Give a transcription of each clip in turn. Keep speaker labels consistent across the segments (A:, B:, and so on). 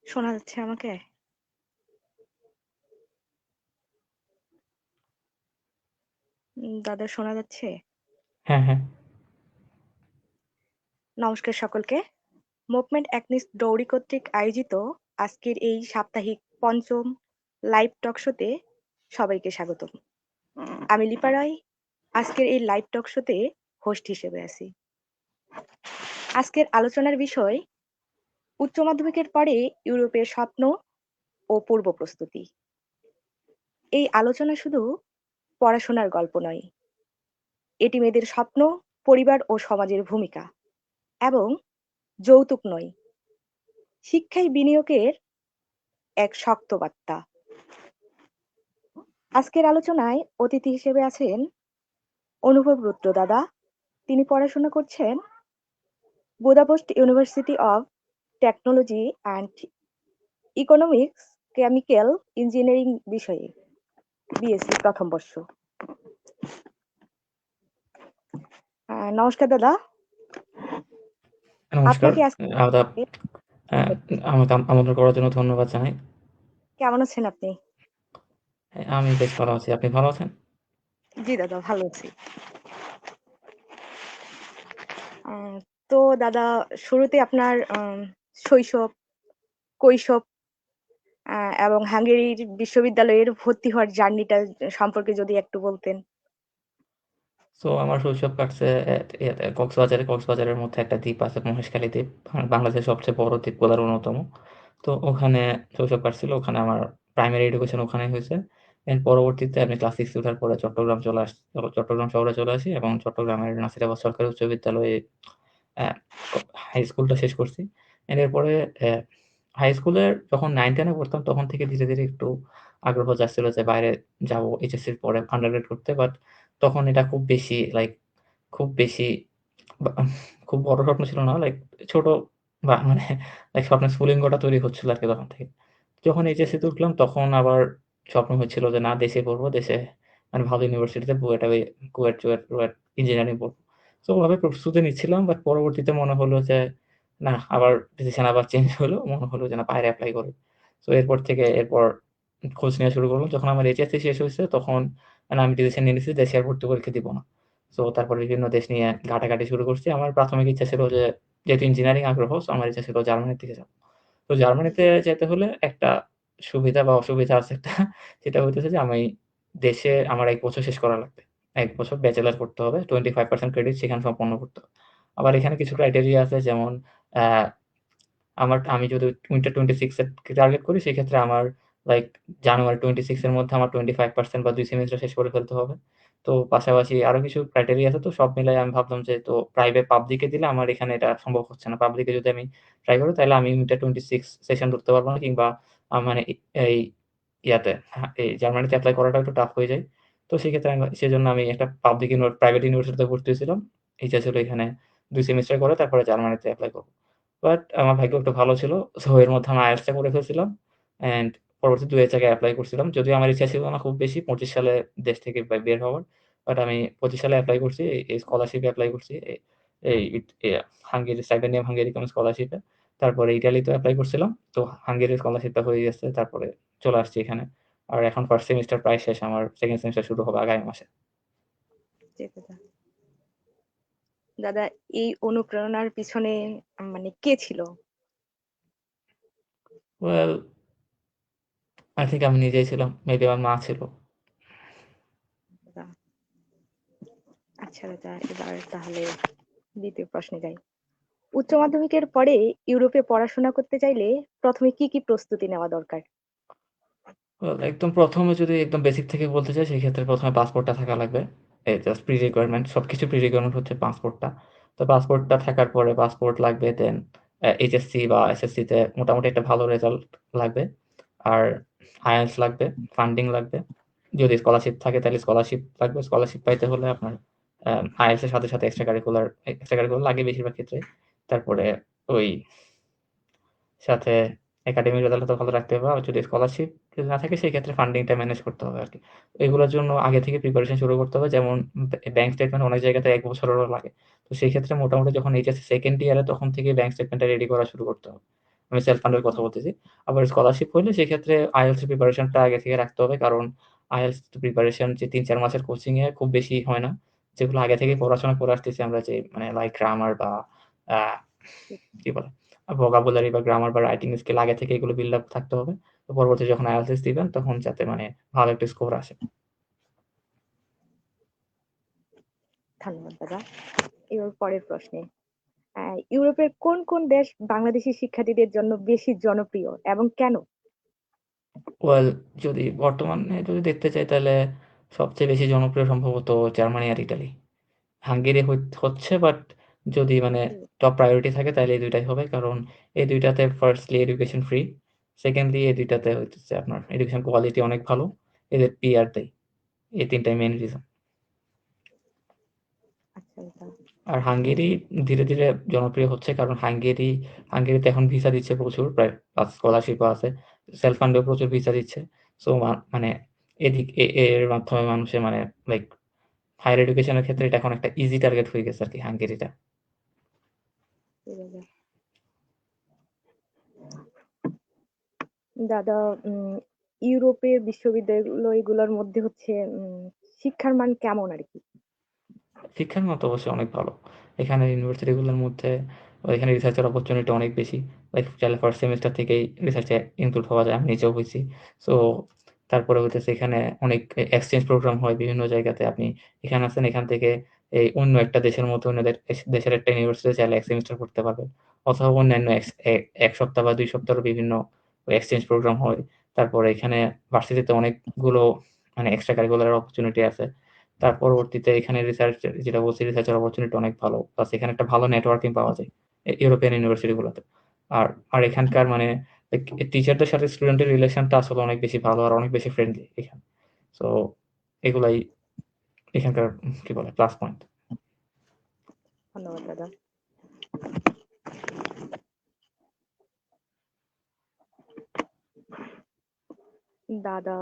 A: শোনা যাচ্ছে আমাকে? দাদা শোনা যাচ্ছে?
B: হ্যাঁ, হ্যাঁ।
A: নমস্কার সকলকে। মুভমেন্ট অ্যাগনিস্ট দৌড়ি কর্তৃক আয়োজিত আজকের এই সাপ্তাহিক ৫ম লাইভ টক শোতে সবাইকে স্বাগতম। আমি লিপা রায় আজকের এই লাইভ টক শোতে হোস্ট হিসেবে আছি। আজকের আলোচনার বিষয় উচ্চ মাধ্যমিকের পরে ইউরোপের স্বপ্ন ও পূর্ব প্রস্তুতি। এই আলোচনা শুধু পড়াশোনার গল্প নয়, এটি মেয়েদের স্বপ্ন, পরিবার ও সমাজের ভূমিকা এবং যৌতুক নয়, শিক্ষায় বিনিয়োগের এক শক্ত বার্তা। আজকের আলোচনায় অতিথি হিসেবে আছেন অনুভব রুদ্র দাদা। তিনি পড়াশোনা করছেন Budapest university of technology and economics chemical engineering বিষয়ে বিএসসি প্রথম বর্ষ। নমস্কার দাদা।
B: নমস্কার।
A: আপনাকে আজকে
B: আদাব। আমাকে আমন্ত্রণ করার জন্য ধন্যবাদ জানাই।
A: কেমন আছেন আপনি?
B: আমি বেশ ভালো আছি। আপনি ভালো আছেন?
A: জি দাদা, ভালো আছি। তো দাদা, শুরুতে আপনার শৈশব, কৈশোর এবং হাঙ্গেরির বিশ্ববিদ্যালয়ের ভর্তি হওয়ার জার্নিটা সম্পর্কে যদি একটু বলতেন।
B: আমার শৈশব কাটছে ইয়েতে কক্সবাজারে। কক্সবাজারের মধ্যে একটা দ্বীপ আছে মহেশখালী দ্বীপ। বাংলাদেশের সবচেয়ে বড় দ্বীপগুলোর অন্যতম। তো ওখানে শৈশব কাটছিল। ওখানে আমার প্রাইমারি এডুকেশন ওখানেই হইছে। পরবর্তীতে আমি ক্লাস 6 এ ওঠার পরে চট্টগ্রাম শহরে চলে আসি এবং চট্টগ্রামের নাসিরাবাদ সরকারি উচ্চ বিদ্যালয়ে অ্যা হাই স্কুলটা শেষ করছি। এরপরে হাই স্কুলের যখন 9-10 এ পড়তাম তখন থেকে ধীরে, ধীরে একটু আগ্রহ জাগছিল যে বাইরে যাবো এইচএসসির পরে আন্ডারগ্রেড করতে। বাট তখন এটা খুব বেশি খুব বেশি বা খুব বড় স্বপ্ন ছিল না। ছোট বা মানে স্বপ্নের স্ফুলিঙ্গটা তৈরি হচ্ছিল আরকি তখন থেকে। যখন এইচএসসিতে উঠলাম তখন আবার স্বপ্ন হচ্ছিল যে না দেশে পড়বো। দেশে মানে ভালো ইউনিভার্সিটিতে কুয়েট ইঞ্জিনিয়ারিং পড়বো। ওভাবে প্রস্তুতি নিচ্ছিলাম। বাট পরবর্তীতে মনে হলো যে না আবার ডিসিশন আবার চেঞ্জ হলো। মনে হলো যে না বাইরে এপ্লাই করি। এরপর খোঁজ নেওয়া শুরু করলাম। যখন আমার এইচএসসি শেষ হইছে তখন মানে আমি ডিসিশন নিয়ে নিছি দেশে আর ভর্তি পরীক্ষা দিব না। তারপর বিভিন্ন দেশ নিয়ে ঘাটাঘাটি শুরু করছি। আমার প্রাথমিক ইচ্ছা ছিল যে যেহেতু ইঞ্জিনিয়ারিং আগ্রহ আমার ইচ্ছা ছিল জার্মানির দিকে যাবো। জার্মানিতে যেতে হলে একটা সুবিধা বা অসুবিধা আছে একটা। সেটা হইতেছে যে আমি দেশে আমার ১ বছর শেষ করা লাগবে। ১ বছর ব্যাচেলর করতে হবে। 25% ক্রেডিট সেখানে সম্পন্ন করতে হবে। আবার এখানে কিছু ক্রাইটেরিয়া আছে যেমন অ্যা আমি যদি উইন্টার 26 এর টার্গেট করি সেক্ষেত্রে আমার লাইক জানুয়ারি 26 এর মধ্যে আমার 25% বা ২ সেমেস্টার শেষ করে ফেলতে হবে। পাশাপাশি আরো কিছু ক্রাইটেরিয়া আছে। সব মিলায় আমি ভাবলাম যে পাবলিকে দিলে আমার এখানে এটা সম্ভব হচ্ছে না। পাবলিকে যদি আমি ট্রাই করি তাহলে আমি উইন্টার 26 সেশন ধরতে পারব না কিংবা মানে এই ইয়াতে এই জার্মানিতে এপ্লাই করাটা একটু টাফ হয়ে যায়। সেক্ষেত্রে সেজন্য আমি একটা প্রাইভেট ইউনিভার্সিটিতে ভর্তি হয়েছিলাম। ইচ্ছা ছিল এখানে ২ সেমেস্টার করে তারপরে জার্মানিতে এপ্লাই করব। বাট আমার ভাগ্য একটু ভালো ছিল। এর মধ্যে আমি IELTS টা করে ফেলছিলাম। অ্যান্ড পরবর্তী ২ জায়গায় এপ্লাই করছিলাম। যদিও আমার ইচ্ছা ছিল না খুব বেশি ২৫ সালে দেশ থেকে বের হওয়ার। বাট আমি ২৫ সালে এপ্লাই করছি। এই স্কলারশিপে এপ্লাই করছি। এ এই ইট ইয়া সাইবেনিয়াম হাঙ্গেরিকান স্কলারশিপে। তারপরে ইটালিতেও এপ্লাই করছিলাম। হাঙ্গেরির স্কলারশিপটা হয়ে গেছে। তারপরে চলে আসছি এখানে। আর এখন ফার্স্ট সেমিস্টার প্রায় শেষ। আমার সেকেন্ড সেমিস্টার শুরু হবে আগামী মাসে।
A: জি দাদা। দাদা, এই অনুপ্রেরণার পিছনে মানে কে ছিল?
B: ওয়েল আই থিংক আমি নিজেই ছিলাম। মেবি আমার মা ছিল।
A: দাদা, আচ্ছা দাদা, এবার তাহলে দ্বিতীয় প্রশ্নে যাই। উচ্চ মাধ্যমিকের পরে ইউরোপে পড়াশোনা করতে চাইলে প্রথমে কি কি প্রস্তুতি নেওয়া দরকার?
B: ওয়েল একদম ১ম এ যদি একদম বেসিক থেকে বলতে চাই সেক্ষেত্রে ১ম এ পাসপোর্টটা থাকা লাগবে। জাস্ট প্রি রিকোয়ারমেন্ট সবকিছু প্রি রিকোয়ারমেন্ট হচ্ছে পাসপোর্টটা। পাসপোর্টটা থাকার পরে পাসপোর্ট লাগবে দেন এইচএসসি বা এসএসসি তে মোটামুটি একটা ভালো রেজাল্ট লাগবে। আর IELTS লাগবে, ফান্ডিং লাগবে। যদি স্কলারশিপ থাকে তাহলে স্কলারশিপ লাগবে। স্কলারশিপ পাইতে হলে আপনার IELTS এর সাথে, সাথে এক্সট্রা কারিকুলার লাগে বেশিরভাগ ক্ষেত্রে। তারপরে ওই সাথে একাডেমিক রেজাল্ট তো ভালো রাখতে হবে। আর যদি স্কলারশিপ যদি না থাকে সেক্ষেত্রে ফান্ডিংটা ম্যানেজ করতে হবে আরকি। এগুলোর জন্য আগে থেকে প্রিপারেশন শুরু করতে হবে। যেমন ব্যাংক স্টেটমেন্ট অনেক জায়গাতে ১ বছরেরও লাগে। তো সেই ক্ষেত্রে মোটামুটি যখন এইচএসসি 2nd ইয়ারে তখন থেকেই ব্যাংক স্টেটমেন্টটা রেডি করা শুরু করতে হবে। আমি সেলফ ফান্ডের কথা
A: হুম,
B: বলতেছি। আবার স্কলারশিপ হইলে সেক্ষেত্রে IELTS এর প্রিপারেশনটা আগে থেকে রাখতে হবে। কারণ IELTS প্রিপারেশন যে ৩-৪ মাসের কোচিং এ খুব বেশি হয় না। যেগুলো আগে থেকেই পড়াশোনা করে আসতেছি আমরা যে মানে লাইক গ্রামার বা আ
A: ঠিক।
B: কি বলে? ভোকাবুলারি বা গ্রামার বা রাইটিং স্কিল আগে থেকে এগুলো বিল্ড আপ থাকতে হবে। তো পরবর্তী যখন IELTS দিবেন তখন যাতে মানে ভালো একটা স্কোর আসে।
A: ধন্যবাদ দাদা। এবার পরের প্রশ্নে। ইউরোপের কোন কোন দেশ বাংলাদেশী শিক্ষার্থীদের জন্য বেশি জনপ্রিয় এবং কেন?
B: ওয়েল যদি বর্তমানে যদি দেখতে চাই তাহলে সবচেয়ে বেশি জনপ্রিয় সম্ভবত জার্মানি আর ইটালি। হাঙ্গেরি হচ্ছে বাট যদি মানে
A: হুম,
B: টপ প্রায়োরিটি থাকে তাহলে এই ২ টাই হবে। কারণ এই ২ টাতে ফার্স্টলি এডুকেশন ফ্রি। সেকেন্ডলি এই ২ টাতে হইতেছে আপনার এডুকেশন কোয়ালিটি অনেক ভালো। এদের পিআর দেয়। এই ৩ টাই মেইন রিজন।
A: আচ্ছা দাদা।
B: আর হাঙ্গেরি ধীরে, ধীরে জনপ্রিয় হচ্ছে কারণ হাঙ্গেরিতে এখন ভিসা দিচ্ছে প্রচুর প্রায় প্লাস স্কলারশিপও আছে। সেলফ ফান্ডেও প্রচুর ভিসা দিচ্ছে। সো মানে এর মাধ্যমে মানুষের মানে লাইক হায়ার এডুকেশন এর ক্ষেত্রে এটা এখন একটা ইজি টার্গেট হয়ে গেছে আরকি হাঙ্গেরিটা।
A: জি দাদা। দাদা, ইউরোপের বিশ্ববিদ্যালয়গুলোর মধ্যে হচ্ছে শিক্ষার মান কেমন আরকি?
B: শিক্ষার মান তো অবশ্যই অনেক ভালো। এখানে ইউনিভার্সিটিগুলোর মধ্যে এখানে রিসার্চের অপরচুনিটি অনেক বেশি। লাইক চাইলে ফার্স্ট সেমেস্টার থেকেই রিসার্চে ইনক্লুড হওয়া যায়। আমি নিজেও হইছি। সো তারপরে হইতেছে এখানে অনেক এক্সচেঞ্জ প্রোগ্রাম হয় বিভিন্ন জায়গাতে। আপনি এখানে আছেন, এখান থেকে এই অন্য একটা দেশের মতো অন্য দেশের একটা ইউনিভার্সিটিতে চাইলে ১ সেমেস্টার পড়তে পারবেন। অথবা অন্যান্য ১ সপ্তাহ বা ২ সপ্তাহেরও বিভিন্ন এক্সচেঞ্জ প্রোগ্রাম হয়। তারপরে এখানে ভার্সিটিতে অনেকগুলো মানে এক্সট্রা কারিকুলার অপরচুনিটি আছে। তার পরবর্তীতে এখানে রিসার্চ যেটা বলছি রিসার্চের অপরচুনিটি অনেক ভালো। প্লাস এখানে একটা ভালো নেটওয়ার্কিং পাওয়া যায় ইউরোপিয়ান ইউনিভার্সিটি গুলোতে। আর আর এখানকার মানে টিচারদের সাথে স্টুডেন্টের রিলেশনটা আসলে অনেক বেশি ভালো আর অনেক বেশি ফ্রেন্ডলি এখানে। সো এগুলাই এখানকার কি বলে প্লাস পয়েন্ট।
A: ধন্যবাদ দাদা। দাদা,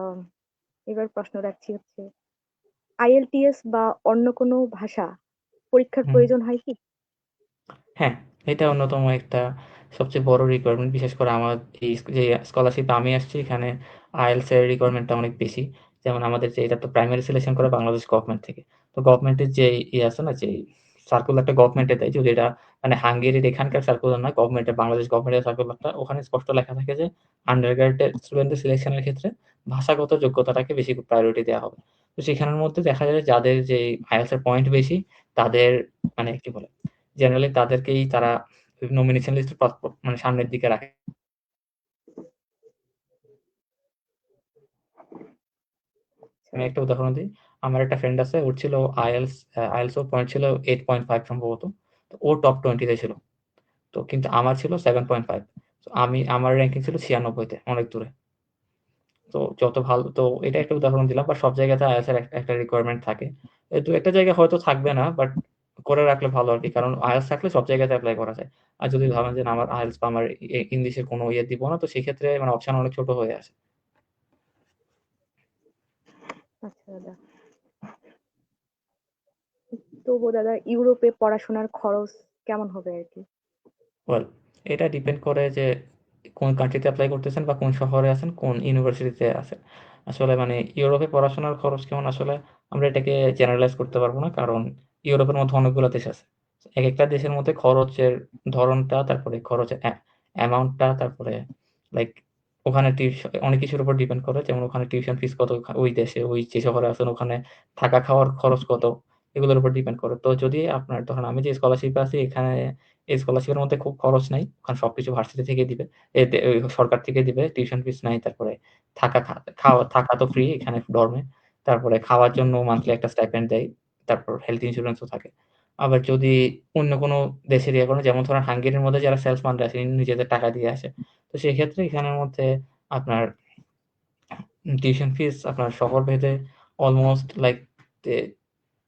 A: এবার প্রশ্ন রাখছি হচ্ছে আইএলটিএস বা অন্য কোনো ভাষা পরীক্ষার
B: হুম।
A: প্রয়োজন হয় কি?
B: হ্যাঁ, এটা অন্যতম একটা সবচেয়ে বড় রিকোয়ারমেন্ট। বিশেষ করে আমার এই যে স্কলারশিপে আমি আসছি এখানে IELTS এর রিকোয়ারমেন্টটা অনেক বেশি। যেমন আমাদের যে এটা তো প্রাইমারি সিলেকশন করে বাংলাদেশ গভর্নমেন্ট থেকে। তো গভর্নমেন্টের যে আছে না যে সার্কুলারটা গভর্নমেন্টে দেয় যদি এটা মানে হাঙ্গেরির এখানকার সার্কুলার না গভর্নমেন্টের বাংলাদেশ গভর্নমেন্টের সার্কুলারটা ওখানে স্পষ্ট লেখা থাকে যে আন্ডারগ্রেডের স্টুডেন্টদের সিলেকশনের ক্ষেত্রে ভাষাগত যোগ্যতাটাকে বেশি প্রায়োরিটি দেয়া হবে। তো সেখানের মধ্যে দেখা যায় যাদের যে IELTS এর পয়েন্ট বেশি তাদের মানে কি বলে জেনারেলি তাদেরকেই তারা নমিনেশন লিস্টে মানে সামনের দিকে রাখে।
A: আচ্ছা
B: আমি একটা
A: দাদা।
B: উদাহরণ দিই। আমার একটা ফ্রেন্ড আছে, ওর ছিল IELTS ওর পয়েন্ট ছিল 8.5 সম্ভবত। তো ও টপ 20 তে ছিল। তো কিন্তু আমার ছিল 7.5 তো আমার র‍্যাংকিং ছিল ৯৬ তে, অনেক দূরে। তো যত ভালো তো এটা একটা উদাহরণ দিলাম। বাট সব জায়গাতে IELTS এর একটা রিকোয়ারমেন্ট থাকে। ২ একটা জায়গায় হয়তো থাকবে না, বাট করে রাখলে ভালো আরকি। কারণ IELTS থাকলে সব জায়গাতে এপ্লাই করা যায়। আর যদি ভাবেন যে না আমার IELTS বা আমার ইংলিশের কোনো ইয়ে দিব না, তো সেক্ষেত্রে মানে অপশন অনেক ছোট হয়ে আসে।
A: আচ্ছা দাদা। তবুও দাদা ইউরোপে পড়াশোনার খরচ কেমন হবে আরকি?
B: ওয়েল এটা ডিপেন্ড করে যে কোন কান্ট্রিতে এপ্লাই করতেছেন বা কোন শহরে আছেন, কোন ইউনিভার্সিটিতে আছেন। আসলে মানে ইউরোপে পড়াশোনার খরচ কেমন আসলে আমরা এটাকে জেনারেলাইজ করতে পারব না। কারণ ইউরোপের মধ্যে অনেকগুলো দেশ আছে। একেকটা দেশের মধ্যে খরচের ধরনটা, তারপরে খরচের অ্যামাউন্টটা, তারপরে লাইক ওখানে অনেক কিছুর উপর ডিপেন্ড করে। যেমন ওখানে টিউশন ফিস কত ওই দেশে, ওই যে শহরে আছেন ওখানে থাকা খাওয়ার খরচ কত, এগুলোর উপর ডিপেন্ড করে। তো যদি আপনার ধরেন আমি যে স্কলারশিপে আছি এখানে এই স্কলারশিপের মধ্যে খুব খরচ নাই। ওখানে সবকিছু ভার্সিটি থেকে দিবে। ওই সরকার থেকে দিবে। টিউশন ফিস নাই। তারপরে থাকা তো ফ্রি এখানে ডর্মে। তারপরে খাওয়ার জন্য মান্থলি একটা স্টাইপেন্ড দেয়। তারপর হেলথ ইন্সুরেন্সও থাকে। আবার যদি অন্য কোনো দেশের ইয়ে করেন যেমন ধরেন হাঙ্গেরির মধ্যে যারা সেলস ম্যানরা আছে নিজেদের টাকা দিয়ে আসে। তো সেক্ষেত্রে এখানের মধ্যে আপনার টিউশন ফিস আপনার শহর ভেদে অলমোস্ট লাইক তে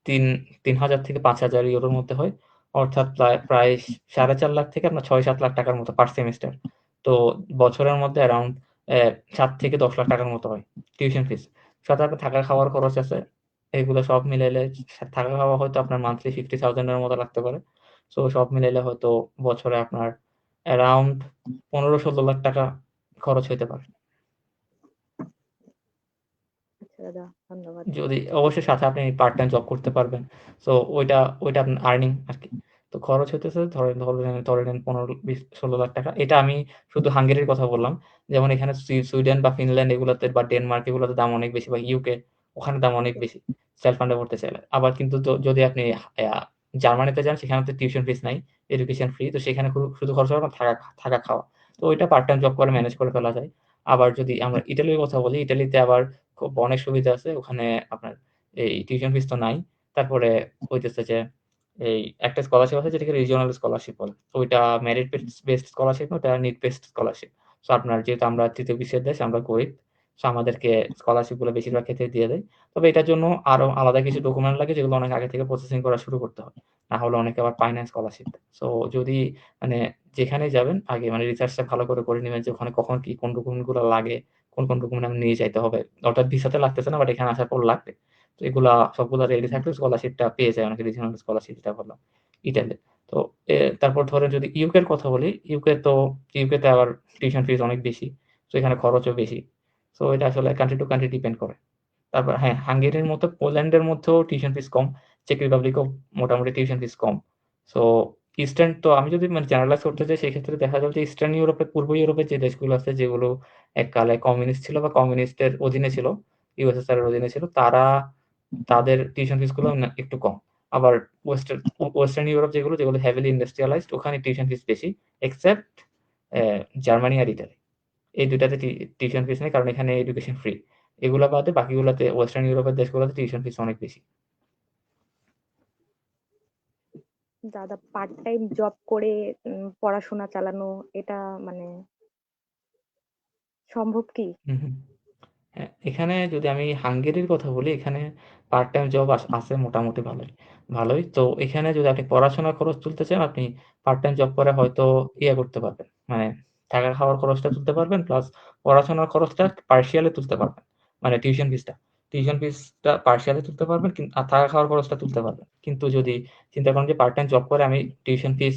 B: ৩ ৩,০০০ থেকে ৫,০০০ ইউরোর মধ্যে হয়। অর্থাৎ প্রায় ৪,৫০,০০০ থেকে আপনার ৬-৭ লাখ টাকার মতো পার সেমেস্টার। তো বছরের মধ্যে অ্যারাউন্ড ৭ থেকে ১০ লাখ টাকার মতো হয় টিউশন ফিস। সাথে আপনার থাকা খাওয়ার খরচ আছে। এগুলো সব মিলাইলে থাকা খাওয়া হয়তো আপনার মান্থলি 50,000 এর মতো লাগতে পারে। সো সব মিলাইলে হয়তো বছরে আপনার অ্যারাউন্ড ১৫-১৬ লাখ টাকা খরচ হইতে পারে।
A: আচ্ছা দাদা, ধন্যবাদ।
B: যদি অবশ্যই সাথে আপনি পার্ট টাইম জব করতে পারবেন। সো ওইটা আপনার আর্নিং আরকি। তো খরচ হইতেছে ধরে নেন ১৫-২০-১৬ লাখ টাকা। এটা আমি শুধু হাঙ্গেরির কথা বললাম। যেমন এখানে সুইডেন বা ফিনল্যান্ড এগুলাতে বা ডেনমার্ক এগুলোতে দাম অনেক বেশি বা ইউকে ওখানে দাম অনেক বেশি। সেলফ ফান্ড এ পড়তে চাইলে। আবার কিন্তু যদি আপনি জার্মানিতে যান সেখানে তো টিউশন ফিস নাই। Education free. তো সেখানে শুধু খরচ হবে আপনার থাকা খাওয়া। তো ওইটা পার্ট টাইম জব করে ম্যানেজ করে ফেলা যায়। আবার যদি আমরা ইতালির কথা বলি, ইতালিতে আবার খুব অনেক সুবিধা আছে। ওখানে আপনার এই টিউশন ফিস তো নাই। তারপরে হইতেছে যে এই একটা স্কলারশিপ আছে যেটাকে রিজিওনাল স্কলারশিপ বলে। ওইটা মেরিট বেসড স্কলারশিপ না, ওটা নিড বেসড স্কলারশিপ। সো আপনার যেহেতু আমরা তৃতীয় বিশ্বের দেশ, আমরা গরিব। সো আমাদেরকে স্কলারশিপ গুলো বেশিরভাগ ক্ষেত্রে দিয়ে দেয়। তবে এটার জন্য আরো আলাদা কিছু ডকুমেন্ট লাগে যেগুলো অনেক আগে থেকে প্রসেসিং করা শুরু করতে হয়। না হলে অনেকে আবার পায় না স্কলারশিপ। সো যদি মানে যেখানেই যাবেন আগে মানে রিসার্চটা ভালো করে নিবেন যে ওখানে কখন কি কোন ডকুমেন্ট গুলো লাগে, কোন ডকুমেন্ট আমার নিয়ে যাইতে হবে। অর্থাৎ ভিসাতে লাগতেছে না বাট এখানে আসার পর লাগবে। তো এগুলা সবগুলা রেডি থাকলে স্কলারশিপটা পেয়ে যায় অনেকে রিজিওনাল স্কলারশিপ যেটা বললাম ইটালি। তো তারপর ধরেন যদি ইউকে এর কথা বলি, ইউকে তে আবার টিউশন ফিস অনেক বেশি। সো এখানে খরচও বেশি। সো এটা আসলে কান্ট্রি টু কান্ট্রি ডিপেন্ড করে। তারপর হ্যাঁ, হাঙ্গেরির মতো পোল্যান্ডের মধ্যেও টিউশন ফিস কম। চেক রিপাবলিকেও মোটামুটি টিউশন ফিস কম। সো ইস্টার্ন তো আমি যদি মানে জেনারেলাইজ করতে চাই সেক্ষেত্রে দেখা যাবে যে ইস্টার্ন ইউরোপে পূর্ব ইউরোপের যে দেশগুলো আছে যেগুলো এককালে কমিউনিস্ট ছিল বা কমিউনিস্টের অধীনে ছিল, ইউএসএসআর এর অধীনে ছিল, তাদের টিউশন ফিস গুলো একটু কম। আবার ওয়েস্টার্ন ইউরোপ যেগুলো হেভিলি ইন্ডাস্ট্রিয়ালাইজড ওখানে টিউশন ফিস বেশি এক্সেপ্ট জার্মানি আর ইতালি। এই ২ টাতে টিউশন ফিস নেই কারণ এখানে এডুকেশন ফ্রি। এগুলা বাদে বাকিগুলাতে ওয়েস্টার্ন ইউরোপের দেশগুলোতে টিউশন ফিস অনেক বেশি।
A: দাদা, পার্ট টাইম জব করে পড়াশোনা চালানো, এটা মানে সম্ভব কি?
B: হুম, হুম। হ্যাঁ, এখানে যদি আমি হাঙ্গেরির কথা বলি, এখানে পার্ট টাইম জব আছে মোটামুটি ভালোই। তো এখানে যদি আপনি পড়াশোনার খরচ তুলতে চান, আপনি পার্ট টাইম জব করে হয়তো করতে পারবেন। মানে থাকা খাওয়ার খরচটা তুলতে পারবেন প্লাস পড়াশোনার খরচটা পার্শিয়ালি তুলতে পারবেন। মানে টিউশন ফিসটা। টিউশন ফিসটা পার্শিয়ালি তুলতে পারবেন আর থাকা খাওয়ার খরচটা তুলতে পারবেন। কিন্তু যদি চিন্তা করেন যে পার্ট টাইম জব করে আমি টিউশন ফিস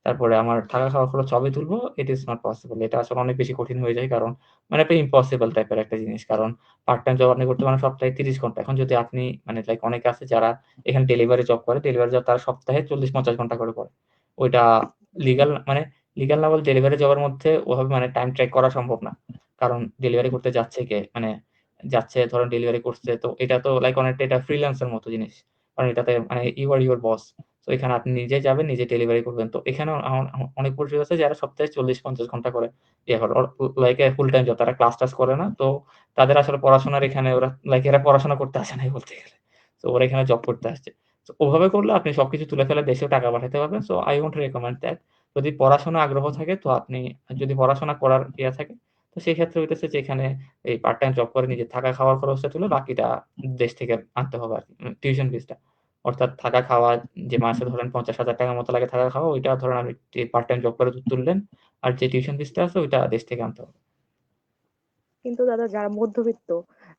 B: তারপরে আমার থাকা খাওয়ার খরচ সবই তুলবো, ইট ইস নট পসিবল। এটা আসলে অনেক বেশি কঠিন হয়ে যায়। কারণ মানে একটা ইম্পসিবল টাইপের একটা জিনিস। কারণ পার্ট টাইম জব আপনি করতে পারেন সপ্তাহে ৩০ ঘন্টা। এখন যদি আপনি মানে লাইক অনেকে আছে যারা এখানে ডেলিভারি জব করে। ডেলিভারি জব তারা সপ্তাহে ৪০-৫০ ঘন্টা করে। ওইটা লিগ্যাল না বলতে ডেলিভারি জবের মধ্যে ওভাবে মানে টাইম ট্র্যাক করা সম্ভব না। কারণ ডেলিভারি করতে যাচ্ছে কে? মানে যাচ্ছে ধরেন ডেলিভারি করছে। তো এটা তো লাইক অনেকটা এটা ফ্রিল্যান্সের মতো জিনিস। কারণ এটাতে মানে ইউ আর ইউর বস। তো এখানে আপনি নিজে যাবেন, নিজে ডেলিভারি করবেন। তো এখানেও অনেক পরিচিত আছে যারা সপ্তাহে ৪০-৫০ ঘন্টা করে করে। Like full time job. তারা ক্লাস-টাস করে না। তো তাদের আসলে পড়াশোনার এখানে ওরা লাইক এরা পড়াশোনা করতে আসে নাই বলতে গেলে। তো ওরা এখানে জব করতে আসছে। তো ওভাবে করলে আপনি সবকিছু তুলে ফেলে দেশেও টাকা পাঠাতে পারবেন। So I won't recommend that. যদি পড়াশোনা আগ্রহ থাকে তো আপনি যদি পড়াশোনা করার থাকে তো সেক্ষেত্রে হইতেছে যে এখানে এই পার্ট টাইম জব করে নিজের থাকা খাওয়ার খরচটা তুলে বাকিটা দেশ থেকে আনতে হবে আরকি। টিউশন ফিসটা। অর্থাৎ থাকা খাওয়া যে মাসে ধরেন ৳৫০,০০০ মতো লাগে থাকা খাওয়া ওইটা ধরেন আপনি পার্ট টাইম জব করে তুললেন। আর যে টিউশন ফিসটা আছে ওইটা দেশ থেকে আনতে হবে।
A: কিন্তু দাদা, যারা মধ্যবিত্ত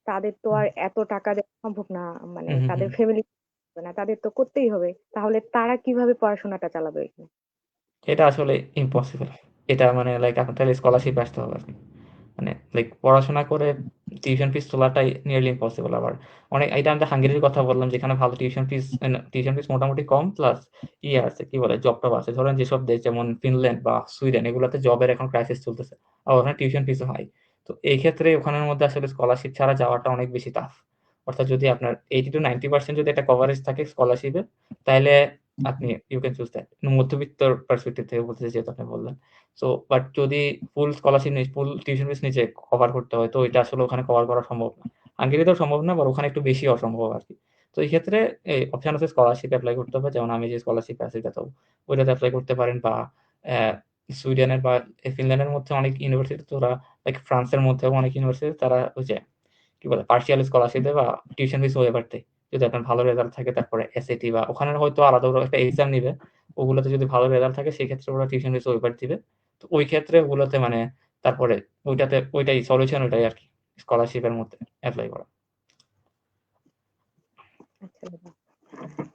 A: তাদের তো
B: হুম,
A: আর এত টাকা দেওয়া সম্ভব না। মানে
B: হুম, হুম,
A: তাদের
B: হুম।
A: ফ্যামিলি না, তাদের তো করতেই হবে। তাহলে তারা কিভাবে পড়াশোনাটা চালাবে এখানে?
B: এটা আসলে ইম্পসিবল। এটা মানে লাইক আপনার তাহলে স্কলারশিপ আসতে হবে আরকি। মানে লাইক পড়াশোনা করে টিউশন ফিস তোলাটাই নিয়ারলি ইম্পসিবল। আবার এটা আমি হাঙ্গেরির কথা বললাম যেখানে ভালো টিউশন ফিস মোটামুটি কম প্লাস আছে কি বলে জব-টব আছে। ধরেন যেসব দেশ যেমন ফিনল্যান্ড বা সুইডেন এগুলাতে জবের এখন ক্রাইসিস চলতেছে। আর ওখানে টিউশন ফিসও হাই। তো এই ক্ষেত্রে ওখানের মধ্যে আসলে স্কলারশিপ ছাড়া যাওয়াটা অনেক বেশি টাফ। অর্থাৎ যদি আপনার 80-90% যদি একটা কভারেজ থাকে স্কলারশিপে তাইলে আপনি ইউ ক্যান চুজ দ্যাট। মধ্যবিত্তর পার্সপেক্টিভ থেকে বলতেছি যেহেতু আপনি বললেন। সো বাট যদি ফুল টিউশন ফিস নিজে কভার করতে হয় তো এটা আসলে ওখানে কভার করা সম্ভব না। হাঙ্গেরিতেও সম্ভব না আবার ওখানে একটু বেশি অসম্ভব আরকি। তো এই ক্ষেত্রে অপশন আছে স্কলারশিপ এপ্লাই করতে হবে। যেমন আমি যে স্কলারশিপ আছে ওইটাতে এপ্লাই করতে পারেন বা অ্যা সুইডেনের বা ফিনল্যান্ডের মধ্যে অনেক ইউনিভার্সিটি তো ওরা লাইক ফ্রান্সের মধ্যেও অনেক ইউনিভার্সিটি তারা ওই যে কি বলে পার্সিয়াল স্কলারশিপ দেয় বা টিউশন ফিস ওয়েভার দেয়। যদি আপনার ভালো রেজাল্ট থাকে তারপরে এসএটি বা ওখানে হয়তো আলাদা ওরা একটা এক্সাম নিবে। ওগুলোতে যদি ভালো রেজাল্ট থাকে সেক্ষেত্রে ওরা টিউশন ফিস ওয়েভার দিবে। তো তো ওই ক্ষেত্রে ওগুলোতে মানে তারপরে ওইটাই সলিউশন ওইটাই আরকি। স্কলারশিপের মধ্যে এপ্লাই করা।
A: আচ্ছা দাদা।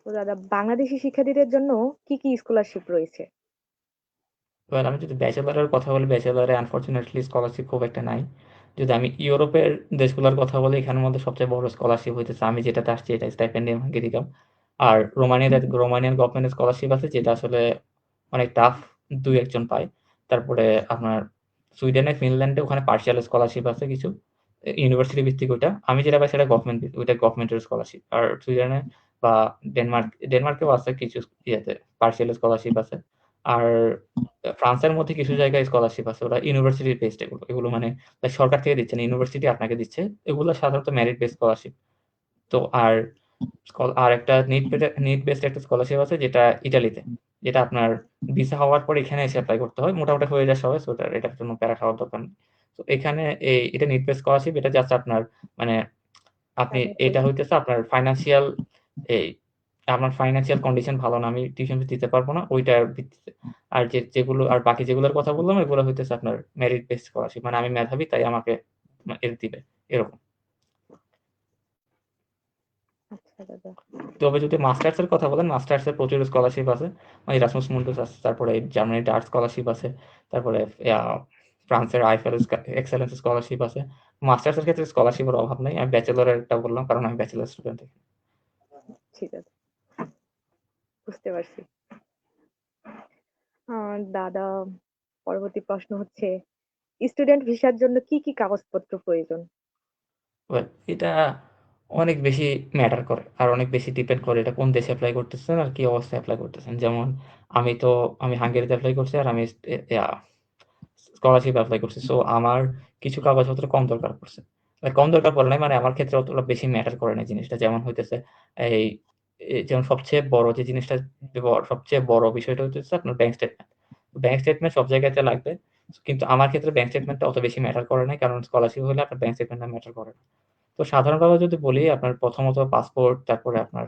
A: তো দাদা বাংলাদেশী শিক্ষার্থীদের জন্য কি, কি স্কলারশিপ রয়েছে?
B: এবার আমি যদি ব্যাচেলরের কথা বলি, ব্যাচেলরে আনফরচুনেটলি স্কলারশিপ খুব একটা নাই। যদি আমি ইউরোপের দেশগুলোর কথা বলি, এখানের মধ্যে সবচেয়ে বড় স্কলারশিপ হইতেছে আমি যেটাতে আসছি এটা স্টাইপেন্ডিয়াম হাঙ্গেরিকাম। আর রোমানিয়ান গভর্নমেন্টের স্কলারশিপ আছে যেটা আসলে অনেক টাফ ২-১ জন পায়। তারপরে আপনার সুইডেনে, ফিনল্যান্ডে ওখানে পার্শিয়াল স্কলারশিপ আছে কিছু। ইউনিভার্সিটি ভিত্তিক ওইটা। আমি যেটা পাই সেটা ওইটা গভর্নমেন্টের স্কলারশিপ। আর সুইডেনে বা ডেনমার্কেও আছে কিছু ইয়েতে পার্শিয়াল স্কলারশিপ আছে। আর ফ্রান্সের মধ্যে কিছু জায়গায় স্কলারশিপ আছে। ওরা ইউনিভার্সিটি বেসড এগুলো। এগুলো মানে সরকার থেকে দিচ্ছে না, ইউনিভার্সিটি আপনাকে দিচ্ছে। এগুলো সাধারণত মেরিট বেসড স্কলারশিপ। তো আর আরেকটা নিড বেসড একটা স্কলারশিপ আছে যেটা ইটালিতে। যেটা আপনার ভিসা হওয়ার পর এখানে এসে এপ্লাই করতে হয়। মোটামুটি হয়ে যায় সবাই। সো এটার জন্য প্যারা খাওয়ার দরকার নেই। তো এখানে এটা নিড বেসড স্কলারশিপ। এটা জাস্ট আপনার মানে আপনি
A: তাদের
B: এটা
A: হেল্প।
B: হইতেছে এই আপনার ফাইন্যান্সিয়াল কন্ডিশন ভালো না, আমি টিউশন ফি দিতে পারব না, ওইটার ভিত্তিতে। আর যেগুলো আর বাকি যেগুলোর কথা বললাম এগুলো হইতেছে আপনার মেরিট বেসড স্কলারশিপ। মানে আমি মেধাবী তাই আমাকে দিবে এরকম।
A: আচ্ছা দাদা।
B: তবে যদি মাস্টার্স এর কথা বলেন, মাস্টার্স এর প্রচুর স্কলারশিপ আছে। মানে ইরাসমাস মুন্ডাস আছে, তারপরে জার্মানিতে আর্টস স্কলারশিপ আছে, তারপরে ফ্রান্সের আইফেল এক্সেলেন্স স্কলারশিপ আছে। মাস্টার্স এর ক্ষেত্রে স্কলারশিপের অভাব নাই। আমি ব্যাচেলরেরটা বললাম কারণ আমি ব্যাচেলর স্টুডেন্ট।
A: ঠিক আছে, বুঝতে পারছি। দাদা, পরবর্তী প্রশ্ন হচ্ছে স্টুডেন্ট ভিসার জন্য কি, কি কাগজপত্র প্রয়োজন?
B: ওয়েল এটা অনেক বেশি ম্যাটার করে। আর অনেক বেশি ডিপেন্ড করে এটা কোন দেশে এপ্লাই করতেছেন আর কি অবস্থায় এপ্লাই করতেছেন। যেমন আমি তো আমি হাঙ্গেরিতে এপ্লাই করছি আর আমি এ ইয়া স্কলারশিপ এপ্লাই করছি। সো আমার কিছু কাগজপত্র কম দরকার পড়ছে। কম দরকার পড়ে নাই মানে আমার ক্ষেত্রে অতটা বেশি ম্যাটার করে নাই জিনিসটা। যেমন হইতেছে এই যেমন সবচেয়ে বড় যে জিনিসটা সবচেয়ে বড় বিষয়টা হইতেছে আপনার ব্যাংক স্টেটমেন্ট। ব্যাংক স্টেটমেন্ট সব জায়গাতে লাগবে। কিন্তু আমার ক্ষেত্রে ব্যাংক স্টেটমেন্টটা অত বেশি ম্যাটার করে নাই। কারণ স্কলারশিপ হলে আপনার ব্যাংক স্টেটমেন্টটা ম্যাটার করে না। তো সাধারণভাবে যদি বলি আপনার প্রথমত পাসপোর্ট, তারপরে আপনার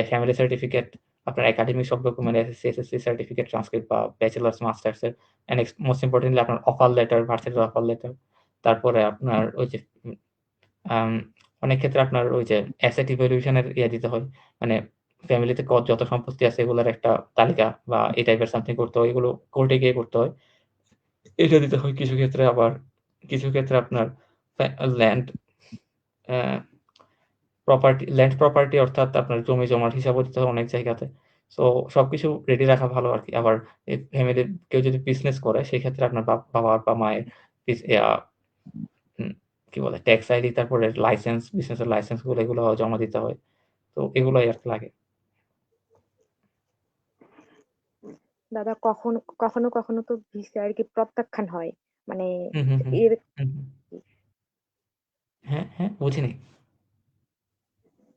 B: ফ্যামিলি সার্টিফিকেট, আপনার একাডেমিক সব document SSC, SSC certificate, transcript বা ব্যাচেলর্স, মাস্টার্স এর মোস্ট ইম্পোর্টেন্টলি আপনার অফার লেটার, ভার্সিটির অফার লেটার। তারপরে আপনার ওই যে আম অনেক ক্ষেত্রে আপনার ওই যে অ্যাসেট ইভ্যালুয়েশন এর দিতে হয়। মানে ফ্যামিলিতে যত সম্পত্তি আছে এগুলার একটা তালিকা বা এই টাইপের সামথিং করতে হয়। এগুলো কোর্টে গিয়ে করতে হয়। এটা দিতে হয় কিছু ক্ষেত্রে আবার কিছু ক্ষেত্রে আপনার ল্যান্ড অ্যা ল্যান্ড প্রপার্টি অর্থাৎ আপনার জমি-জমার হিসাবও দিতে হয় অনেক জায়গাতে। সো সবকিছু রেডি রাখা ভালো আরকি। আবার ফ্যামিলির কেউ যদি বিজনেস করে সেক্ষেত্রে আপনার বাবার বা মায়ের বিজ ইয়া উম কি বলে ট্যাক্স আইডি তারপরে লাইসেন্স, বিজনেসের লাইসেন্স গুলো এগুলো জমা দিতে হয়। তো এগুলাই আরকি লাগে।
A: দাদা কখনো তো ভিসা আর কি প্রত্যাখ্যান হয়। মানে
B: হুম, হুম, হুম।
A: এর
B: হুম, হুম। হ্যাঁ, হ্যাঁ বুঝিনি।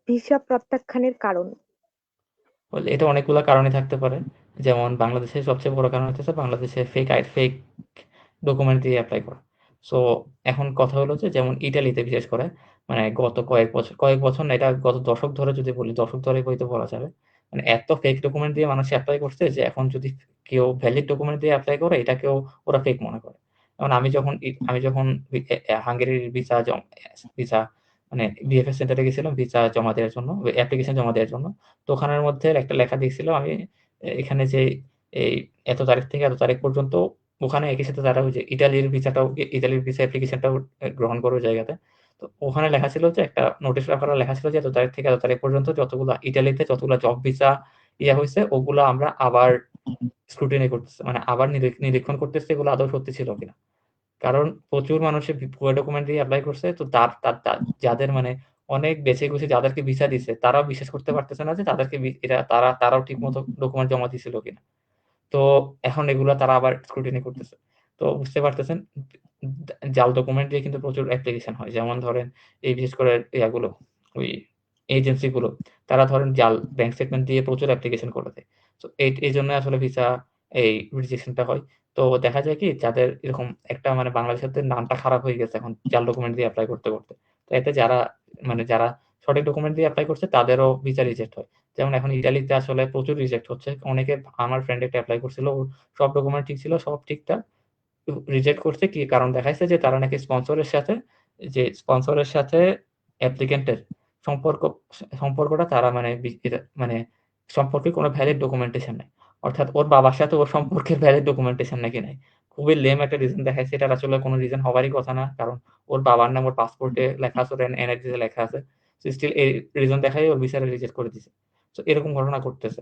A: ভিসা প্রত্যাখ্যানের কারণ?
B: বলে এটা অনেকগুলা কারণে থাকতে পারে। যেমন বাংলাদেশের সবচেয়ে বড় কারণ হইতেছে বাংলাদেশে ফেক ডকুমেন্ট দিয়ে এপ্লাই করা। সো এখন কথা হলো যে যেমন ইটালিতে বিশেষ করে মানে গত কয়েক বছর না এটা গত দশক ধরে যদি বলি, দশক ধরেই হয়তো বলা যাবে। মানে এত ফেক ডকুমেন্ট দিয়ে মানুষ এপ্লাই করছে যে এখন যদি কেউ ভ্যালিড ডকুমেন্ট দিয়ে এপ্লাই করে এটাকেও ওরা ফেক মনে করে। যেমন আমি যখন বি এ এ হাঙ্গেরির ভিসা মানে ভিএফএস সেন্টারে গেছিলাম ভিসা জমা দেওয়ার জন্য, অ্যাপ্লিকেশন জমা দেওয়ার জন্য। তো ওখানের মধ্যে একটা লেখা দেখছিল আমি এখানে যে এই এত তারিখ থেকে এত তারিখ পর্যন্ত ওখানে একই সাথে তারা ওই যে ইতালির ভিসা অ্যাপ্লিকেশনটাও গ্রহণ করে ওই জায়গাতে। তো ওখানে লেখা ছিল যে একটা নোটিশ পেপারে লেখা ছিল যে এত তারিখ থেকে এত তারিখ পর্যন্ত ইটালিতে যতগুলা জব ভিসা হইছে ওগুলা আমরা আবার স্ক্রুটিনি করতেছি। মানে আবার নিরীক্ষণ করতেছি এগুলো আদৌ সত্যি ছিল কিনা। কারণ প্রচুর মানুষে ভুয়া ডকুমেন্ট দিয়ে এপ্লাই করছে। তো তার তার তা যাদের মানে অনেক বেছে-কুছে যাদেরকে ভিসা দিছে তারাও বিশ্বাস করতে পারতেছে না যে তাদেরকে তারাও ঠিকমতো ডকুমেন্ট জমা দিছিল কিনা। তো এখন এগুলা তারা আবার স্ক্রুটিনি করতেছে। তো বুঝতে পারতেছেন জাল ডকুমেন্ট দিয়ে কিন্তু প্রচুর অ্যাপ্লিকেশন হয়। যেমন ধরেন এই বিশেষ করে ইয়াগুলো ওই এজেন্সি গুলো তারা ধরেন জাল ব্যাংক স্টেটমেন্ট দিয়ে প্রচুর অ্যাপ্লিকেশন করে দেয়। তো এইজন্য আসলে ভিসা রিজেকশনটা হয়। তো দেখা যায় কি যাদের এরকম একটা মানে বাংলাদেশের নামটা খারাপ হয়ে গেছে এখন জাল ডকুমেন্ট দিয়ে এপ্লাই করতে। তো এতে যারা সঠিক ডকুমেন্ট দিয়ে এপ্লাই করছে তাদেরও ভিসা রিজেক্ট হয়। যেমন এখন ইতালিতে আসলে প্রচুর রিজেক্ট হচ্ছে। আমার ফ্রেন্ড একটা এপ্লাই করছিল। ওর সব ডকুমেন্ট ঠিক ছিল, সব ঠিকঠাক। রিজেক্ট করছে কি কারণ দেখাইছে যে তারা নাকি স্পন্সরের সাথে অ্যাপ্লিক্যান্টের সম্পর্ক সম্পর্কটা তারা মানে এটা মানে সম্পর্কে কোনো ভ্যালিড ডকুমেন্টেশন নাই। অর্থাৎ ওর বাবার সাথে ওর সম্পর্কের ভ্যালিড ডকুমেন্টেশন নাকি নাই। খুবই লেম একটা রিজন দেখাইছে। এটার আসলে কোনো রিজন হবারই কথা না। কারণ ওর বাবার নাম ওর পাসপোর্টে লেখা আছে, ওর NID তে লেখা আছে। সো স্টিল এই রিজন দেখাই ওর ভিসাটা রিজেক্ট করে দিছে। সো এরকম ঘটনা ঘটতেছে।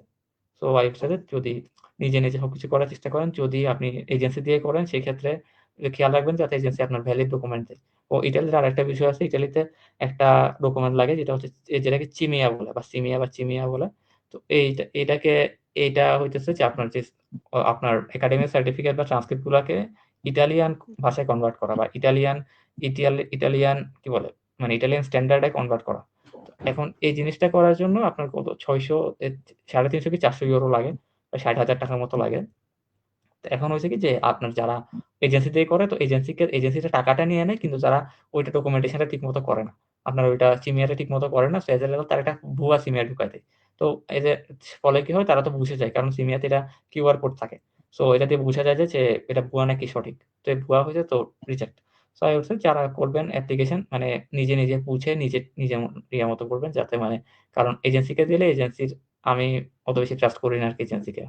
B: সো I would suggest যদি নিজে সবকিছু করার চেষ্টা করেন, যদি আপনি এজেন্সি দিয়ে করেন সেক্ষেত্রে খেয়াল রাখবেন যাতে এজেন্সি আপনার ভ্যালিড ডকুমেন্ট দেয়। ও ইটালির আরেকটা বিষয় আছে, ইটালিতে একটা ডকুমেন্ট লাগে যেটা হচ্ছে যেটাকে চিমিয়া বলে বা চিমিয়া বলে। তো এইটা হইতেছে যে আপনার যে আপনার একাডেমিক সার্টিফিকেট বা ট্রান্সক্রিপ্ট গুলাকে ইটালিয়ান ভাষায় কনভার্ট করা বা ইটালিয়ান কি বলে? মানে ইটালিয়ান স্ট্যান্ডার্ড এ কনভার্ট করা। তো এখন এই জিনিসটা করার জন্য আপনার কত ৬০০ ৩৫০ কি ৪০০ ইউরো লাগে। প্রায় ৳৬০,০০০ মতো লাগে। তো এখন হইছে কি যে আপনার যারা এজেন্সি দিয়ে করে তো এজেন্সিটা টাকাটা নিয়ে নেয় কিন্তু যারা ওইটা ডকুমেন্টেশনটা ঠিকমতো করে না। আপনার ওইটা সিমিয়ারে ঠিকমতো করে না। সো এজ এ রেজাল্ট তারা একটা ভুয়া সিমিয়ার ঢুকায় দেয়। তো এই যে ফলে কি হয় তারা তো বুঝে যায়। কারণ সিমিয়াতে এটা কিউআর কোড থাকে। সো এটা দিয়ে বুঝা যায় যে এটা ভুয়া নাকি সঠিক। তো এই ভুয়া হইছে তো reject. So I would say যারা করবেন অ্যাপ্লিকেশন মানে নিজে বুঝে নিজে ইয়া মতো করবেন যাতে মানে কারণ এজেন্সিকে দিলে এজেন্সির আমি অত বেশি ট্রাস্ট করি না আরকি এজেন্সিকে।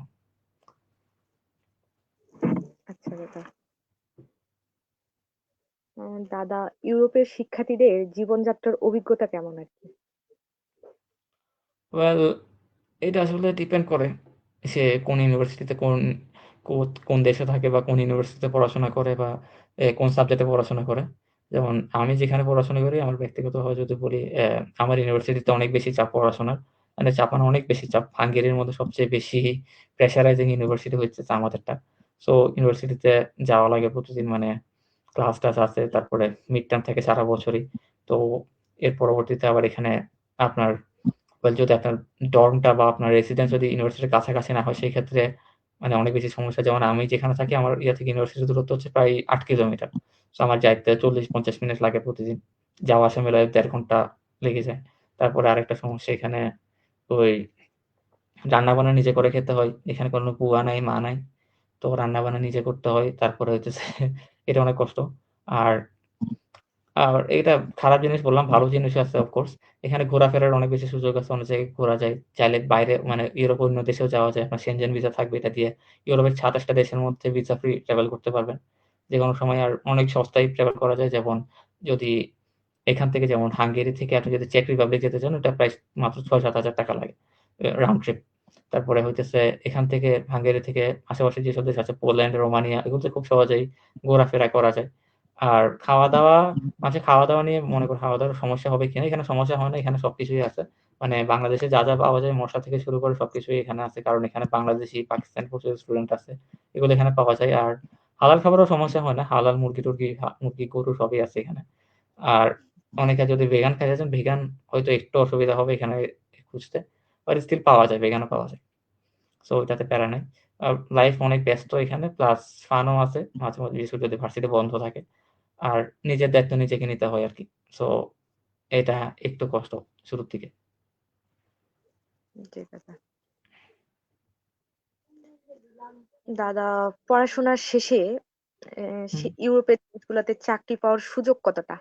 A: আচ্ছা দাদা। দাদা, ইউরোপের শিক্ষার্থীদের জীবনযাত্রার অভিজ্ঞতা কেমন আর কি?
B: ওয়েল এটা আসলে ডিপেন্ড করে সে কোন ইউনিভার্সিটিতে কোন দেশে থাকে বা কোন ইউনিভার্সিটিতে পড়াশোনা করে বা কোন সাবজেক্টে পড়াশোনা করে। যেমন আমি যেখানে পড়াশোনা করি আমার ব্যক্তিগতভাবে যদি বলি আমার ইউনিভার্সিটিতে অনেক বেশি চাপ পড়াশোনার। মানে চাপ মানে অনেক বেশি চাপ। হাঙ্গেরির মধ্যে সবচেয়ে বেশি প্রেশারাইজিং ইউনিভার্সিটি হচ্ছে আমাদেরটা। সো ইউনিভার্সিটিতে যাওয়া লাগে প্রতিদিন মানে ক্লাস-টাস আছে। তারপরে মিড টার্ম থাকে সারা বছরই। তো এর পরবর্তীতে আবার এখানে আপনার যদি আপনার ডর্মটা বা আপনার রেসিডেন্স যদি ইউনিভার্সিটির কাছাকাছি না হয়, সেই ক্ষেত্রে মানে অনেক বেশি সমস্যা। যেমন আমি যেখানে থাকি আমার ইয়া থেকে ইউনিভার্সিটির দূরত্ব হচ্ছে প্রায় ৮ কিলোমিটার। সো আমার যাইতে ৪০-৫০ মিনিট লাগে প্রতিদিন। যাওয়া আসা মিলায় ১.৫ ঘন্টা লেগে যায়। তারপরে আরেকটা সমস্যা এখানে ওই রান্না-বান্না নিজে করে খেতে হয়। এখানে কোনো বুয়া নাই, মা নাই। তো রান্না-বান্না নিজে করতে হয়। তারপরে হইতেছে এটা অনেক কষ্ট। আর আর এটা খারাপ জিনিস বললাম, ভালো জিনিসও আছে অফ কোর্স। এখানে ঘোরাফেরার অনেক বেশি সুযোগ আছে। অনেক জায়গায় ঘোরা যায়। চাইলে বাইরে মানে ইউরোপ অন্য দেশেও যাওয়া যায়। আপনার Schengen ভিসা থাকবে এটা দিয়ে। ইউরোপের ২৭ টা দেশের মধ্যে ভিসা ফ্রি ট্রাভেল করতে পারবেন। যেকোনো সময় আর অনেক সস্তায় ট্রাভেল করা যায়। যেমন যদি এখান থেকে যেমন হাঙ্গেরি থেকে আপনি যদি চেক রিপাবলিক যেতে চান ওটা প্রায় মাত্র ৳৬,০০০-৭,০০০ লাগে। Round trip. তারপরে হইতেছে এখান থেকে হাঙ্গেরি থেকে আশেপাশে যেসব দেশ আছে পোল্যান্ড, রোমানিয়া এগুলোতে খুব সহজেই ঘোরাফেরা করা যায়। আর খাওয়া-দাওয়া খাওয়া-দাওয়া নিয়ে মনে করেন খাওয়া-দাওয়ার সমস্যা হবে কিনা? এখানে সমস্যা হয় না। এখানে সবকিছুই আছে। মানে বাংলাদেশে যা পাওয়া যায় মসলা থেকে শুরু করে সবকিছুই এখানে আছে। কারণ এখানে বাংলাদেশি, পাকিস্তানি প্রচুর স্টুডেন্ট আছে। এগুলো এখানে পাওয়া যায়। আর হালাল খাবারও সমস্যা হয় না। হালাল মুরগি-টুরগি, মুরগি, গরু সবই আছে এখানে। আর অনেকে যদি ভেগান খাইতে চান, ভেগান হয়তো একটু অসুবিধা হবে এখানে খুঁজতে। বাট স্টিল পাওয়া যায়, ভেগানও পাওয়া যায়। সো ওইটাতে প্যারা নাই। লাইফ অনেক ব্যস্ত এখানে প্লাস ফানও আছে। মাঝে বিশেষ করে যদি ভার্সিটি বন্ধ থাকে। আর নিজের দায়িত্ব নিজেকে নিতে হয় আরকি। সো এটা একটু কষ্ট শুরুর দিকে।
A: জি দাদা। দাদা, পড়াশোনার শেষে
B: হুম।
A: ইউরোপের দেশগুলোতে চাকরি পাওয়ার সুযোগ কতটা?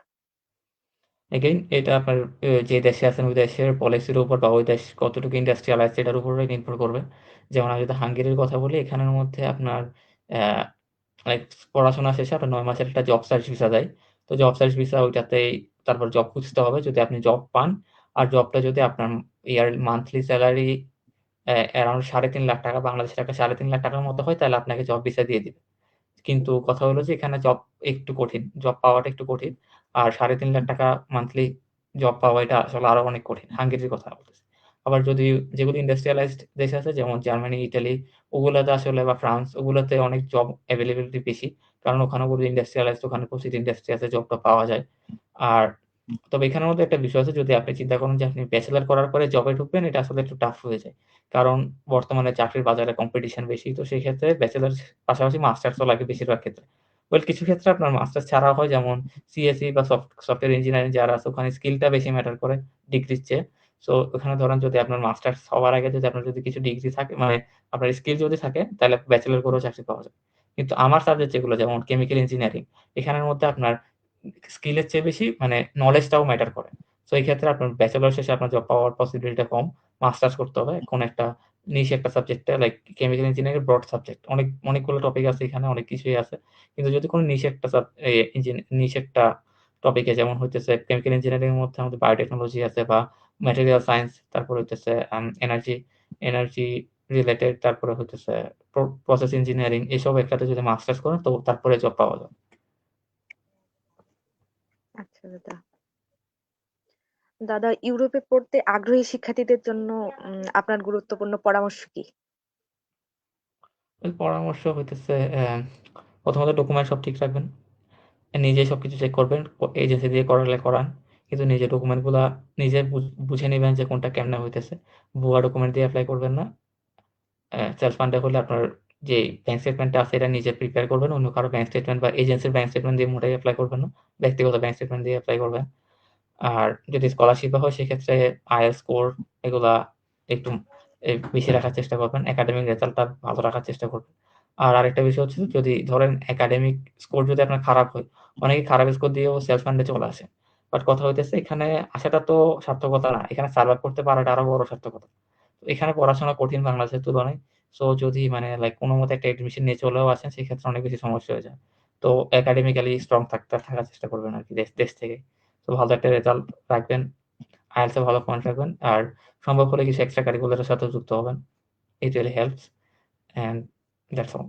B: এগেইন এটা আপনার যে দেশে আছেন ওই দেশের পলিসির উপর বা ওই দেশ কতটুকু ইন্ডাস্ট্রিয়ালাইজড সেটার উপরে নির্ভর করবে। যেমন আমি যদি হাঙ্গেরির কথা বলি এখানের মধ্যে আপনার অ্যা লাইক পড়াশোনা শেষে আপনার ৯ মাসের একটা জব সার্চ ভিসা দেয়। তো জব সার্চ ভিসা ওইটাতেই তারপর জব খুঁজতে হবে। যদি আপনি জব পান আর জবটা যদি আপনার monthly salary around ৳৩.৫ lakh Bangladeshi টাকা ৳৩.৫ লাখ মতো হয় তাহলে আপনাকে জব ভিসা দিয়ে দিবে। কিন্তু কথা হলো যে এখানে জব একটু কঠিন। জব পাওয়াটা একটু কঠিন। আর ৳৩.৫ লাখ মান্থলি জব পাওয়া এটা আসলে আরো অনেক কঠিন। হাঙ্গেরির কথা বলতেছি। আবার যদি যেগুলো ইন্ডাস্ট্রিয়ালাইজড দেশ আছে যেমন জার্মানি, ইটালি ওগুলাতে আসলে বা ফ্রান্স ওগুলাতে অনেক জব এভেইলেবিলিটি বেশি। কারণ ওখানে ওগুলো ইন্ডাস্ট্রিয়ালাইজড ওখানে প্রচুর ইন্ডাস্ট্রি আছে, জবটা পাওয়া যায়। আর তবে এখানের মধ্যে একটা বিষয় আছে যদি আপনি চিন্তা করেন যে আপনি ব্যাচেলর করার পরে জবে ঢুকবেন এটা আসলে একটু টাফ হয়ে যায়। কারণ বর্তমানে চাকরির বাজারে কম্পিটিশন বেশি। তো সেই ক্ষেত্রে ব্যাচেলর পাশাপাশি মাস্টার্সও লাগে বেশিরভাগ ক্ষেত্রে। কিছু ক্ষেত্রে আপনার মাস্টার্স ছাড়াও হয় যেমন সিএসই বা সফটওয়্যার ইঞ্জিনিয়ারিং যারা আছে ওখানে স্কিলটা বেশি ম্যাটার করে ডিগ্রির চেয়ে। সো ওখানে ধরেন যদি আপনার মাস্টার্স হওয়ার আগে যদি আপনার যদি কিছু ডিগ্রি থাকে মানে আপনার স্কিল যদি থাকে তাহলে ব্যাচেলর করেও চাকরি পাওয়া যায়। কিন্তু আমার সাবজেক্ট যেগুলো যেমন কেমিক্যাল ইঞ্জিনিয়ারিং, এখানের মধ্যে আপনার স্কিলের চেয়ে বেশি মানে নলেজটাও ম্যাটার করে। সো এই ক্ষেত্রে আপনার ব্যাচেলর শেষে আপনার জব পাওয়ার পসিবিলিটিটা কম। মাস্টার্স করতে হবে কোন একটা নিশ একটা সাবজেক্টে like chemical engineering broad subject. অনেকগুলো টপিক আছে এখানে, অনেক কিছুই আছে। কিন্তু যদি কোন নিশ একটা নিশ একটা টপিকে যেমন হইতেছে কেমিক্যাল ইঞ্জিনিয়ারিং এর মধ্যে আমাদের বায়োটেকনোলজি আছে বা ম্যাটেরিয়াল সায়েন্স, তারপরে হইতেছে এনার্জি এনার্জি রিলেটেড, তারপরে হইতেছে প্রসেস ইঞ্জিনিয়ারিং, এসব একসাথে যদি মাস্টার্স করেন তো তারপরে জব পাওয়া যায়।
A: আচ্ছা দাদা। দাদা, ইউরোপে পড়তে আগ্রহী শিক্ষার্থীদের জন্য আপনার গুরুত্বপূর্ণ পরামর্শ কি?
B: ওই পরামর্শ হইতেছে প্রথমত ডকুমেন্ট সব ঠিক রাখবেন। নিজেই সবকিছু চেক করবেন। এজেন্সি দিয়ে করালে করান। কিন্তু নিজে ডকুমেন্টগুলা নিজে বুঝে নিবেন যে কোনটা কেমনে হইতেছে। ভুয়া ডকুমেন্ট দিয়ে এপ্লাই করবেন না। সেলফ ফান্ডে হলে আপনার যে ব্যাংক স্টেটমেন্টটা আছে এটা নিজে প্রিপেয়ার করবেন। অন্য কারো ব্যাংক স্টেটমেন্ট বা এজেন্সির ব্যাংক স্টেটমেন্ট দিয়ে মোটেই এপ্লাই করবেন না। ব্যক্তিগত ব্যাংক স্টেটমেন্ট দিয়ে এপ্লাই করবেন। আর যদি স্কলারশিপ হয় সেক্ষেত্রে আইএলটিএস স্কোর এগুলা একটু বেশি রাখার চেষ্টা করবেন। একাডেমিক রেজাল্টটা ভালো রাখার চেষ্টা করবেন। আর আরেকটা বিষয় হচ্ছে যদি ধরেন একাডেমিক স্কোর যদি আপনার খারাপ হয়, অনেকে খারাপ স্কোর দিয়েও সেলফ ফান্ডে চলে আসে। বাট কথা হইতেছে এখানে আসাটা তো সার্থকতা না। এখানে সার্ভাইভ করতে পারাটা আরো বড় সার্থকতা। এখানে পড়াশোনা কঠিন বাংলাদেশের তুলনায়। সো যদি মানে লাইক কোনমতে একটা অ্যাডমিশন নিয়ে চলেও আসেন সেক্ষেত্রে অনেক বেশি সমস্যা হয়ে যায়। তো একাডেমিক্যালি স্ট্রং থাকার চেষ্টা করবেন আরকি দেশ থেকে। তো ভালো একটা রেজাল্ট রাখবেন। IELTS এ ভালো পয়েন্ট রাখবেন। আর সম্ভব হলে কিছু এক্সট্রা কারিকুলার এর সাথেও যুক্ত হবেন। It really helps and that's all.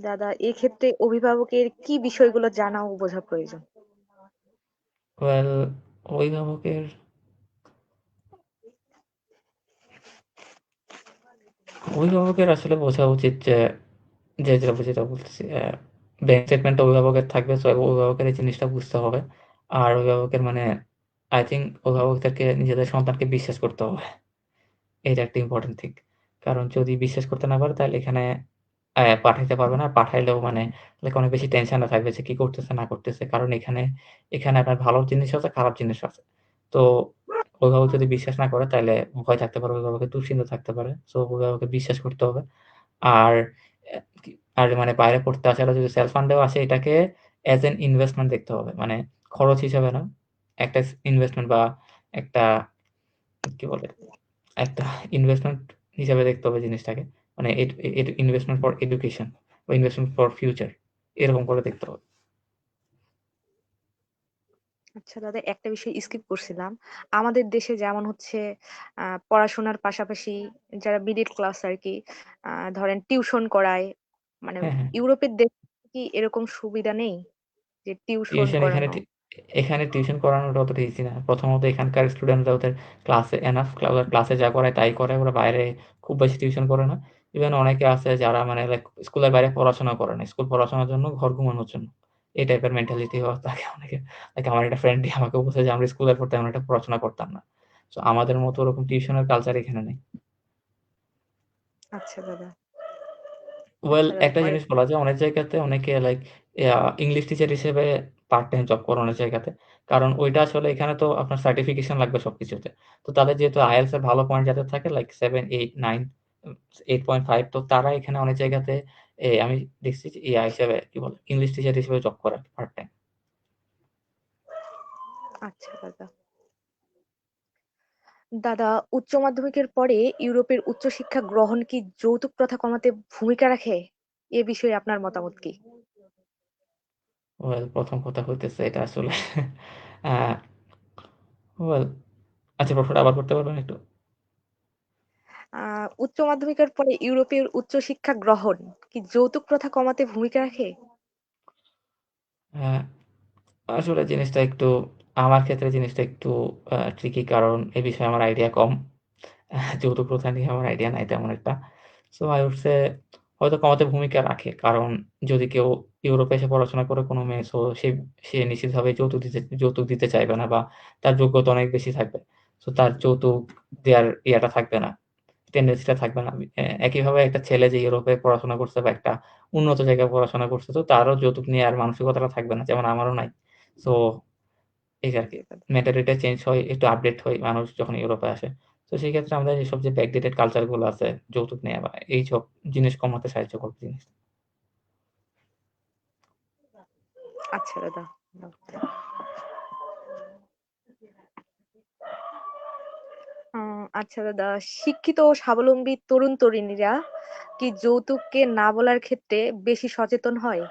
A: দাদা, এক্ষেত্রে অভিভাবকের কি বিষয়গুলো জানা ও বোঝা প্রয়োজন?
B: ওয়েল অভিভাবকের অভিভাবকের আসলে বোঝা উচিত যে যেটা বলতেছি ব্যাংক স্টেটমেন্ট অভিভাবকের থাকবে। সো অভিভাবকের এই জিনিসটা বুঝতে হবে। আর অভিভাবকের মানে I think অভিভাবকদেরকে নিজেদের সন্তানকে বিশ্বাস করতে হবে। এটা একটা ইম্পোর্টেন্ট থিং। কারণ যদি বিশ্বাস করতে না পারে তাহলে এখানে পাঠাইতে পারবে না। আর পাঠাইলেও মানে লাইক অনেক বেশি টেনশনে থাকবে যে কি করতেছে না করতেছে। কারণ এখানে আপনার ভালো জিনিসও আছে, খারাপ জিনিসও আছে। তো অভিভাবক যদি বিশ্বাস না করে তাইলে ভয় থাকতে পারে, অভিভাবকের দুশ্চিন্তা থাকতে পারে। সো অভিভাবককে বিশ্বাস করতে হবে। আর অ্যা কি আর মানে বাইরে পড়তে আসারা যদি সেলফ ফান্ডেও আসে এটাকে অ্যাজ এন ইনভেস্টমেন্ট দেখতে হবে। মানে খরচ হিসাবে না। একটা ইনভেস্টমেন্ট বা একটা কি বলে? একটা ইনভেস্টমেন্ট হিসাবে দেখতে হবে জিনিসটাকে। মানে ইনভেস্টমেন্ট ফর এডুকেশন বা ইনভেস্টমেন্ট ফর ফিউচার এরকম করে দেখতে হবে।
A: আচ্ছা দাদা, একটা বিষয় স্কিপ করছিলাম। আমাদের দেশে যেমন হচ্ছে পড়াশোনার পাশাপাশি যারা মিডল ক্লাস আর কি, ধরেন টিউশন করায়, মানে
B: হ্যাঁ, হ্যাঁ।
A: ইউরোপের দেশে কি এরকম সুবিধা নেই যে টিউশন
B: টিউশন
A: করানো?
B: এখানে টিউশন করানোটা অতটা ইজি না। প্রথমত এখানকার স্টুডেন্টরা ওদের ক্লাসে এনাফ ক্লাসে যা করায় তাই করে। ওরা বাইরে খুব বেশি টিউশন করে না। ইভেন অনেকে আছে যারা মানে লাইক স্কুলের বাইরে পড়াশোনা করে না। স্কুল পড়াশোনার জন্য, ঘর ঘুমানোর জন্য। এই টাইপের মেন্টালিটি থাকে অনেকের। লাইক আমার একটা ফ্রেন্ডই আমাকে বলছে যে, "আমরা স্কুলে পড়তে এমন একটা পড়াশোনা করতাম না।" সো আমাদের মতো ওরকম টিউশনের কালচার এখানে নেই।
A: আচ্ছা দাদা।
B: ওয়েল
A: আচ্ছা দাদা,
B: একটা
A: পরে
B: জিনিস বলা যায় অনেক জায়গাতে অনেকে লাইক ইংলিশ টিচার হিসেবে পার্ট টাইম জব করে অনেক জায়গাতে। কারণ ওইটা আসলে এখানে তো আপনার সার্টিফিকেশন লাগবে সবকিছুতে। তো তাদের যেহেতু IELTS এর ভালো পয়েন্ট যাদের থাকে লাইক 7, 8, 9, 8.5, তো তারা এখানে অনেক জায়গাতে আমি দেখছি যে হিসেবে কি বলে ইংলিশ টিচার হিসেবে জব করে পার্ট টাইম।
A: আচ্ছা দাদা। দাদা, উচ্চ মাধ্যমিকের পরে ইউরোপের উচ্চশিক্ষা গ্রহণ কি যৌতুক প্রথা কমাতে ভূমিকা রাখে? এ বিষয়ে আপনার মতামত কি?
B: ওয়েল ১ম কথা হইতেছে এটা আসলে আ ওয়েল আচ্ছা প্রশ্নটা আবার করতে পারবেন একটু?
A: উচ্চ মাধ্যমিকের পরে ইউরোপের উচ্চশিক্ষা গ্রহণ কি যৌতুক প্রথা কমাতে ভূমিকা রাখে?
B: হ্যাঁ। আসলে জিনিসটা একটু আমার ক্ষেত্রে জিনিসটা একটু ট্রিকি কারণ এ বিষয়ে আমার আইডিয়া কম। যৌতুক প্রথা নিয়ে আমার আইডিয়া নাই তেমন একটা। সো I would say হয়তো কমাতে ভূমিকা রাখে। কারণ যদি কেউ ইউরোপে এসে পড়াশোনা করে কোনো মেয়ে সো সে নিশ্চিতভাবে যৌতুক দিতে চাইবে না বা তার যোগ্যতা অনেক বেশি থাকবে। সো তার যৌতুক দেয়ার ইয়েটা থাকবে না। টেনডেন্সিটা থাকবে না। একইভাবে একটা ছেলে যে ইউরোপে পড়াশোনা করছে বা একটা উন্নত জায়গায় পড়াশোনা করছে তো তারও যৌতুক নিয়ে আর মানসিকতাটা থাকবে না। যেমন আমারও নাই। সো এই আরকি।
A: জি দাদা।
B: মেন্টালিটা চেঞ্জ হয়, একটু আপডেট হয় মানুষ যখন ইউরোপে আসে। তো সেই ক্ষেত্রে আমাদের এইসব যে ব্যাকডেটেড কালচার গুলো আছে, যৌতুক নেয়া বা এইসব জিনিস কমাতে সাহায্য করবে জিনিস।
A: আচ্ছা দাদা। আচ্ছা দাদা, শিক্ষিত ও স্বাবলম্বী তরুণ-তরুণীরা কি যৌতুককে না বলার ক্ষেত্রে বেশি সচেতন হয়?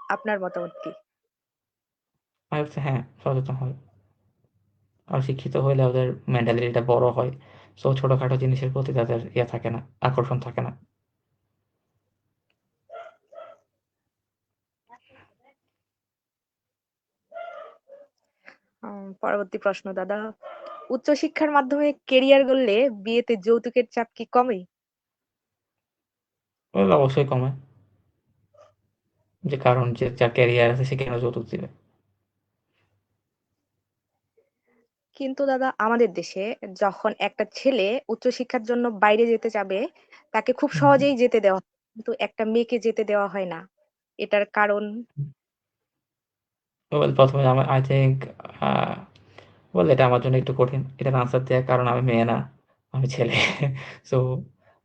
A: আপনার মতামত কি?
B: আমার কাছে হ্যাঁ, সচেতন হয়। আর শিক্ষিত হইলে ওদের মেন্টালিটিটা বড় হয়। সো ছোটখাটো জিনিসের প্রতি তাদের থাকে না, আকর্ষণ থাকে না।
A: পরবর্তী প্রশ্ন দাদা। উচ্চশিক্ষার মাধ্যমে কেরিয়ার গড়লে বিয়েতে যৌতুকের চাপ কি কমে?
B: ওগুলো অবশ্যই কমে। যে কারণ যে যার ক্যারিয়ার আছে সে কেন যৌতুক দিবে?
A: কিন্তু দাদা আমাদের দেশে যখন একটা ছেলে উচ্চশিক্ষার জন্য বাইরে যেতে যাবে, তাকে খুব
B: হুম,
A: সহজেই যেতে দেওয়া হয়। কিন্তু একটা মেয়েকে যেতে দেওয়া হয় না। এটার কারণ?
B: হুম। ওয়েল ১ম এ আমার I think আ ওয়েল এটা আমার জন্য একটু কঠিন। এটার আনসার দেয়ার কারণ আমি মেয়ে না, আমি ছেলে। সো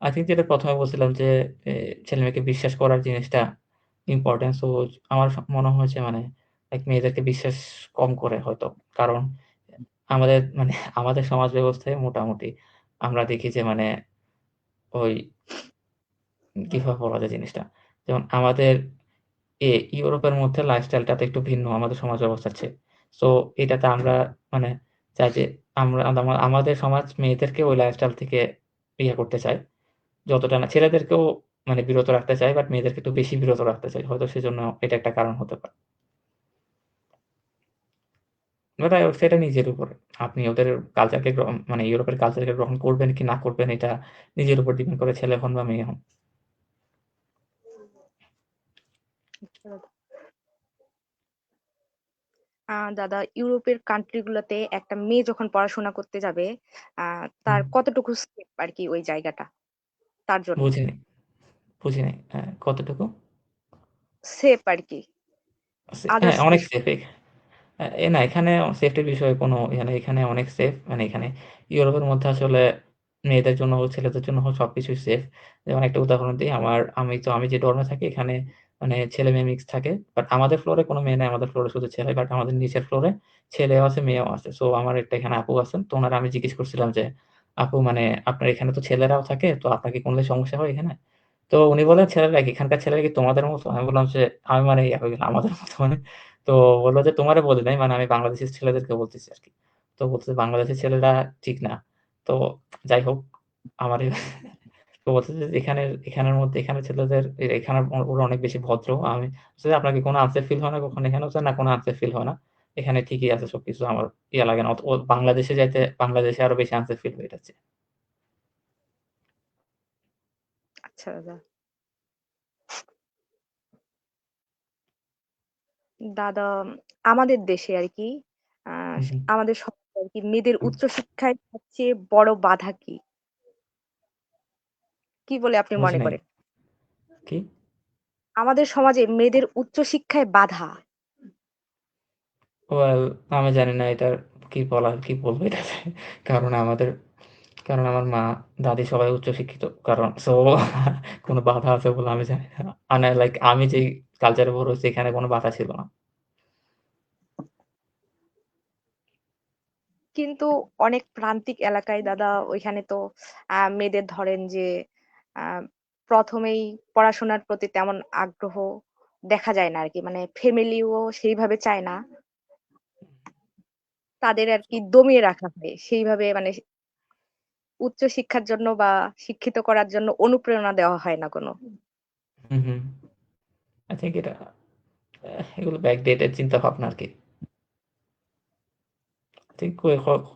B: I think যেটা ১ম এ বলছিলাম যে ছেলে-মেয়েকে বিশ্বাস করার জিনিসটা ইম্পোর্টেন্ট। সো আমার মনে হয় যে মানে লাইক মেয়েদেরকে বিশ্বাস কম করে হয়তো। কারণ আমাদের মানে আমাদের সমাজ ব্যবস্থায় মোটামুটি আমরা দেখি যে মানে ওই কিভাবে বলা যায় জিনিসটা? যেমন আমাদের ইউরোপের মধ্যে লাইফস্টাইলটা তো একটু ভিন্ন আমাদের সমাজ ব্যবস্থার চেয়ে। সো এটাতে আমরা মানে চাই যে আমাদের সমাজ মেয়েদেরকে ওই লাইফস্টাইল থেকে করতে চায়। যতটা না ছেলেদেরকেও মানে বিরত রাখতে চায় বাট মেয়েদেরকে একটু বেশি বিরত রাখতে চায়। হয়তো সেজন্য এটা একটা কারণ হতে পারে। বাট সেটা নিজের উপরে। আপনি ওদের কালচারকে মানে ইউরোপের কালচারকে গ্রহণ করবেন কি না করবেন এটা নিজের উপর ডিপেন্ড করে ছেলে হন বা মেয়ে হন।
A: দাদা, ইউরোপের কান্ট্রি গুলোতে একটা মেয়ে যখন পড়াশোনা করতে যাবে, তার
B: হুম,
A: কতটুকু সেফ আর কি ওই জায়গাটা তার জন্য?
B: বুঝিনি, বুঝিনি। কতটুকু?
A: সেফ আর কি,
B: হ্যাঁ,
A: আদার্স
B: অনেক
A: দেশে।
B: সেফ না এখানে সেফটির বিষয়ে কোনো এখানে অনেক সেফ। মানে এখানে ইউরোপের মধ্যে আসলে মেয়েদের জন্য হোক, ছেলেদের জন্য হোক সবকিছুই সেফ। যেমন একটা উদাহরণ দিই, আমি যে ডর্মে থাকি এখানে মানে ছেলে-মেয়ে মিক্স থাকে। বাট আমাদের ফ্লোরে কোনো মেয়ে নাই, আমাদের ফ্লোরে শুধু ছেলে। বাট আমাদের নিচের ফ্লোরে ছেলেও আছে, মেয়েও আছে। সো আমার একটা এখানে আপু আছেন। তো উনারে আমি জিজ্ঞেস করছিলাম যে, "আপু মানে আপনার এখানে তো ছেলেরাও থাকে, তো আপনার কি কোনো সমস্যা হয় এখানে?" তো উনি বললেন, "ছেলেরা কি এখানকার ছেলেরা কি তোমাদের মতো?" আমি বললাম যে, আমি মানে ইয়া হয়ে গেলাম, "আমাদের মতো মানে?" তো বলল যে, "তোমারে বলি নাই, মানে আমি বাংলাদেশী ছেলেদেরকে বলতেছি আরকি।" তো বলতেছে, "বাংলাদেশী ছেলেরা ঠিক না।" তো যাই হোক, আমার তো বলতেছে যে, এখানের মধ্যে এখানের ছেলেদের এখানে ওরা অনেক বেশি ভদ্র। আমি বলছি যে, "আপনার কি কোনো আনসেফ ফিল হয় না কখনো এখানে?" বলছে, "না, কোনো আনসেফ ফিল হয় না। এখানে ঠিকই আছে সবকিছু। আমার লাগে না। বাংলাদেশে আরো বেশি আনসেফ ফিল হয় এটার চেয়ে।"
A: আচ্ছা দাদা। দাদা, আমাদের দেশে আর কি
B: হুম, হুম।
A: আমাদের সমাজে আর কি মেয়েদের উচ্চশিক্ষায় সবচেয়ে বড় বাধা কি? কি বলে আপনি
B: বুঝি
A: মনে
B: নাই।
A: করেন?
B: কি?
A: আমাদের সমাজে মেয়েদের উচ্চশিক্ষায় বাধা।
B: ওয়েল আমি জানি না এটার কি বলবো এটাতে। কারণ আমাদের কারণ আমার মা, দাদি সবাই উচ্চশিক্ষিত। কারণ সো কোন বাধা আছে বলে আমি জানি না। লাইক আমি যেই কালচারে বড় হইছি এখানে কোন বাধা ছিল না।
A: কিন্তু অনেক প্রান্তিক এলাকায় দাদা ওইখানে তো মেয়েদের ধরেন যে আ ১ম এই পড়াশোনার প্রতি তেমন আগ্রহ দেখা যায় না আরকি। মানে ফ্যামিলিও সেইভাবে চায় না। তাদের আরকি দমিয়ে রাখা হয়। সেইভাবে মানে উচ্চশিক্ষার জন্য বা শিক্ষিত করার জন্য অনুপ্রেরণা দেওয়া হয় না কোনো।
B: হুম, হুম। আই থিংক এটা এগুলো ব্যাকডেটেড চিন্তাভাবনা আরকি। ঠিক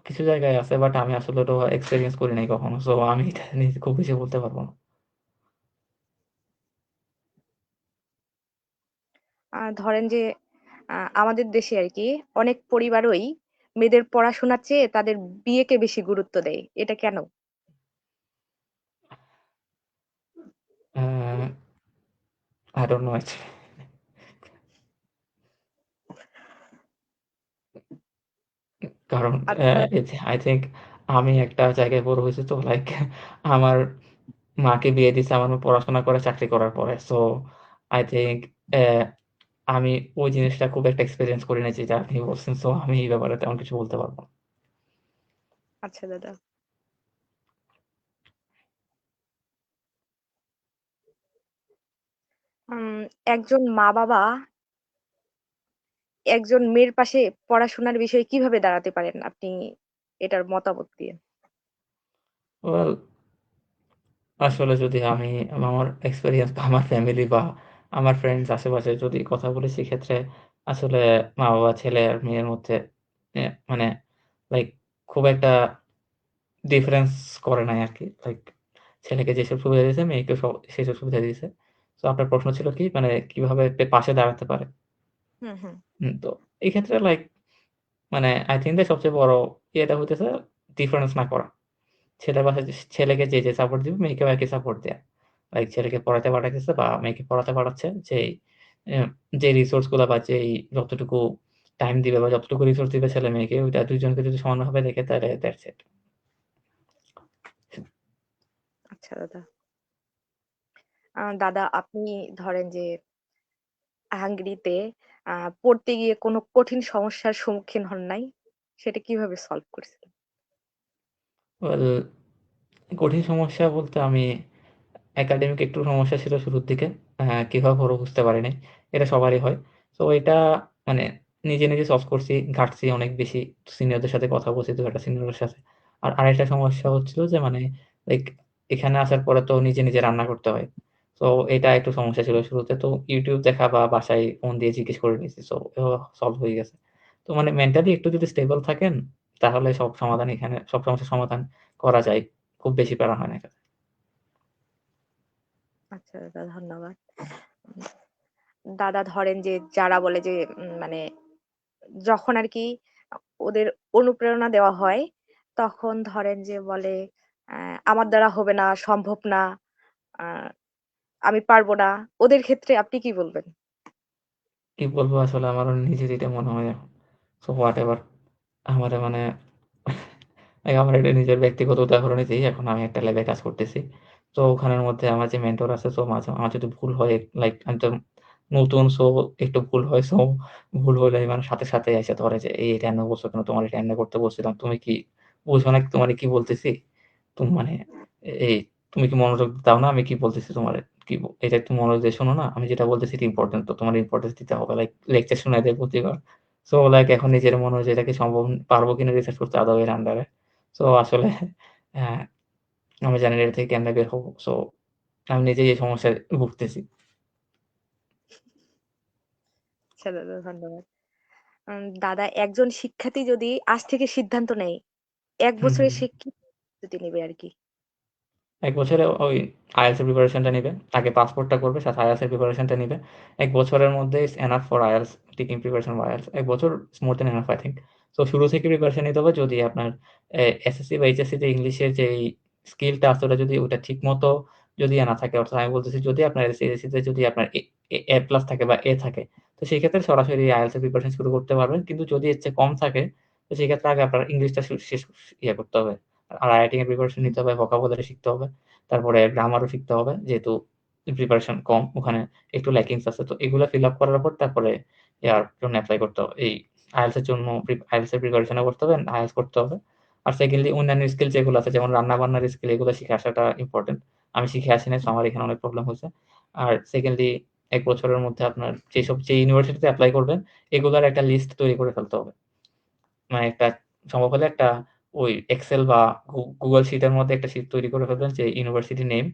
B: কিছু জায়গায় আছে বাট আমি আসলে ওটা এক্সপেরিয়েন্স করি নাই কখনো। সো আমি এটা নিয়ে খুব বেশি বলতে পারব না।
A: ধরেন যে আমাদের দেশে আরকি অনেক পরিবারই মেয়েদের পড়াশোনার চেয়ে তাদের বিয়েকে বেশি গুরুত্ব দেয়। এটা কেন?
B: আ I don't know actually. কারণ
A: আচ্ছা,
B: I think আমি একটা জায়গায় বড় হইছি তো লাইক আমার মাকে বিয়ে দিছে আমার মা পড়াশোনা করে চাকরি করার পরে। সো আই থিংক আমি ওই জিনিসটা খুব একটা এক্সপেরিয়েন্স করি নাই যেটা আপনি বলছেন। সো আমি এই ব্যাপারে তেমন কিছু বলতে পারব না।
A: আচ্ছা দাদা। একজন মা-বাবা একজন মেয়ের পাশে পড়াশোনার বিষয়ে কিভাবে দাঁড়াতে পারেন? আপনি এটার মতামত দিয়েন।
B: ওয়েল আসলে যদি আমি আমার এক্সপেরিয়েন্স বা আমার ফ্যামিলি বা আমার ফ্রেন্ডস আশেপাশে যদি কথা বলি সেক্ষেত্রে আসলে মা-বাবা ছেলে আর মেয়ের মধ্যে মানে লাইক খুব একটা ডিফারেন্স করে নাই আরকি। লাইক ছেলেকে যেসব সুবিধা দিয়েছে মেয়েকেও সেসব সুবিধা দিয়েছে। তো আপনার প্রশ্ন ছিল কি? মানে কিভাবে পাশে দাঁড়াতে পারে?
A: হুম, হুম।
B: তো এই ক্ষেত্রে লাইক মানে আই থিংক যে সবচেয়ে বড় ইয়েটা হইতেছে ডিফারেন্স না করা। ছেলের বাসায় ছেলেকে যে সাপোর্ট দিবে মেয়েকেও একই সাপোর্ট দেয়া। লাইক ছেলেকে পড়াতে পাঠাইতেছে বা মেয়েকে পড়াতে পাঠাচ্ছে এ যে রিসোর্স গুলা বা যতটুকু টাইম দিবে বা যতটুকু রিসোর্স দিবে ছেলে মেয়েকে ওইটা ২ জনকে যদি সমানভাবে দেখে তাহলে দ্যাটস ইট।
A: আচ্ছা দাদা। দাদা আপনি ধরেন যে হাঙ্গেরিতে আ পড়তে গিয়ে কোনো কঠিন সমস্যার সম্মুখীন হন নাই? সেটা কিভাবে সলভ করছিলেন?
B: ওয়েল কঠিন সমস্যা বলতে আমি একাডেমিক একটু সমস্যা ছিল শুরুর দিকে। কিভাবে পড়বো বুঝতে পারি নাই। এটা সবারই হয়। তো এটা মানে নিজে সলভ করছি, ঘাঁটছি অনেক বেশি। সিনিয়রদের সাথে কথা বলছি ২ একটা সিনিয়রের সাথে। আর আরেকটা সমস্যা হচ্ছিল যে মানে লাইক এখানে আসার পরে তো নিজে রান্না করতে হয়। তো এটা একটু সমস্যা ছিল শুরুতে। তো YouTube দেখা বা বাসায় ফোন দিয়ে জিজ্ঞেস করে নিয়েছি। সো সলভ হয়ে গেছে। তো মানে মেন্টালি একটু যদি স্টেবল থাকেন তাহলে সব সমস্যার সমাধান করা যায়। খুব বেশি প্যারা হয় না এটাতে।
A: আচ্ছা দাদা ধন্যবাদ। দাদা ধরেন যে যারা বলে যে মানে যখন আরকি ওদের অনুপ্রেরণা দেওয়া হয়, তখন ধরেন যে বলে, "আমার দ্বারা হবে না, সম্ভব না, আ আমি পারব না।" ওদের ক্ষেত্রে আপনি কি বলবেন?
B: কি বলবো আসলে আমারও নিজের এটা মনে হয় এখন। সো হোয়াটএভার আমারে মানে আমার এটা নিজের ব্যক্তিগত উদাহরণই দেই। এখন আমি একটা ল্যাবে কাজ করতেছি। তো ওখানের মধ্যে আমার যে মেন্টর আছে সো মাঝে আমার যদি ভুল হয় লাইক আমি তো নতুন সো একটু ভুল হয়। সো ভুল হলে মানে সাথে এসে ধরে যে, "এটা এমনে বলছো কেন? তোমার এটা এমনে করতে বলছিলাম। তুমি কি বুঝো না তোমারে কি বলতেছি? মানে এই তুমি কি মনোযোগ দাও না? আমি কি বলতেছি তোমারে? এটা একটু মনোযোগ দিয়ে শোনো না? আমি যেটা বলতেছি এটা ইম্পোর্টেন্ট তো তোমার ইম্পোর্টেন্স দিতে হবে।" লাইক লেকচার শোনায় দেয় প্রতিবার। সো লাইক এখন নিজের মনে হয় যে এটা কি সম্ভব পারবো কিনা রিসার্চ করতে আদৌ এর আন্ডারে। সো আসলে হ্যাঁ, আমি জানি না এটা থেকে কেমনে বের হবো। সো আমি নিজেই এই সমস্যায় ভুগতেছি।
A: আচ্ছা দাদা ধন্যবাদ। দাদা একজন শিক্ষার্থী যদি আজ থেকে সিদ্ধান্ত নেয়, ১
B: হুম,
A: বছরে
B: হুম।
A: সে কি প্রস্তুতি নেবে আরকি?
B: ১ বছরে ওই IELTS এর প্রিপারেশনটা নিবে। আগে পাসপোর্টটা করবে, সাথে IELTS এর প্রিপারেশনটা নিবে। ১ বছরের মধ্যে is enough for IELTS taking preparation for IELTS ১ বছর is more than enough I think. So শুরু থেকে প্রিপারেশন নিতে হবে যদি আপনার এসএসসি বা এইচএসসি তে ইংলিশের যেই স্কিলটা আছে ওটা যদি ওটা ঠিকমতো যদি না থাকে অর্থাৎ আমি বলতেছি যদি আপনার এসএসসি তে যদি আপনার এ প্লাস থাকে বা এ থাকে, তো সেই ক্ষেত্রে সরাসরি IELTS এর প্রিপারেশন শুরু করতে পারবেন। কিন্তু যদি এর চেয়ে কম থাকে, তো সেক্ষেত্রে আগে আপনার ইংলিশটা শেষ করতে হবে। আর রাইটিং এর প্রিপারেশন নিতে হবে, ভোকাবুলারি শিখতে হবে। তারপরে গ্রামারও শিখতে হবে। যেহেতু প্রিপারেশন কম, ওখানে একটু ল্যাকিংস আছে। তো এগুলা ফিল আপ করার পর তারপরে ইয়ার জন্য এপ্লাই করতে হবে। এই IELTS এর জন্য IELTS এর প্রিপারেশনও করতে হবে, IELTS করতে হবে। আর সেকেন্ডলি অন্যান্য স্কিল যেগুলো আছে যেমন রান্না-বান্নার স্কিল এগুলো শিখে আসাটা ইম্পোর্টেন্ট। আমি শিখে আসি নাই, সো আমার এখানে অনেক প্রবলেম হইছে। আর সেকেন্ডলি ১ বছরের মধ্যে আপনার যে ইউনিভার্সিটিতে এপ্লাই করবেন, এগুলার একটা লিস্ট তৈরি করে ফেলতে হবে। মানে একটা সম্ভব হলে একটা ওই এক্সেল বা Google শিটের মধ্যে একটা শিট তৈরি করে ফেলবেন যে ইউনিভার্সিটি নেম,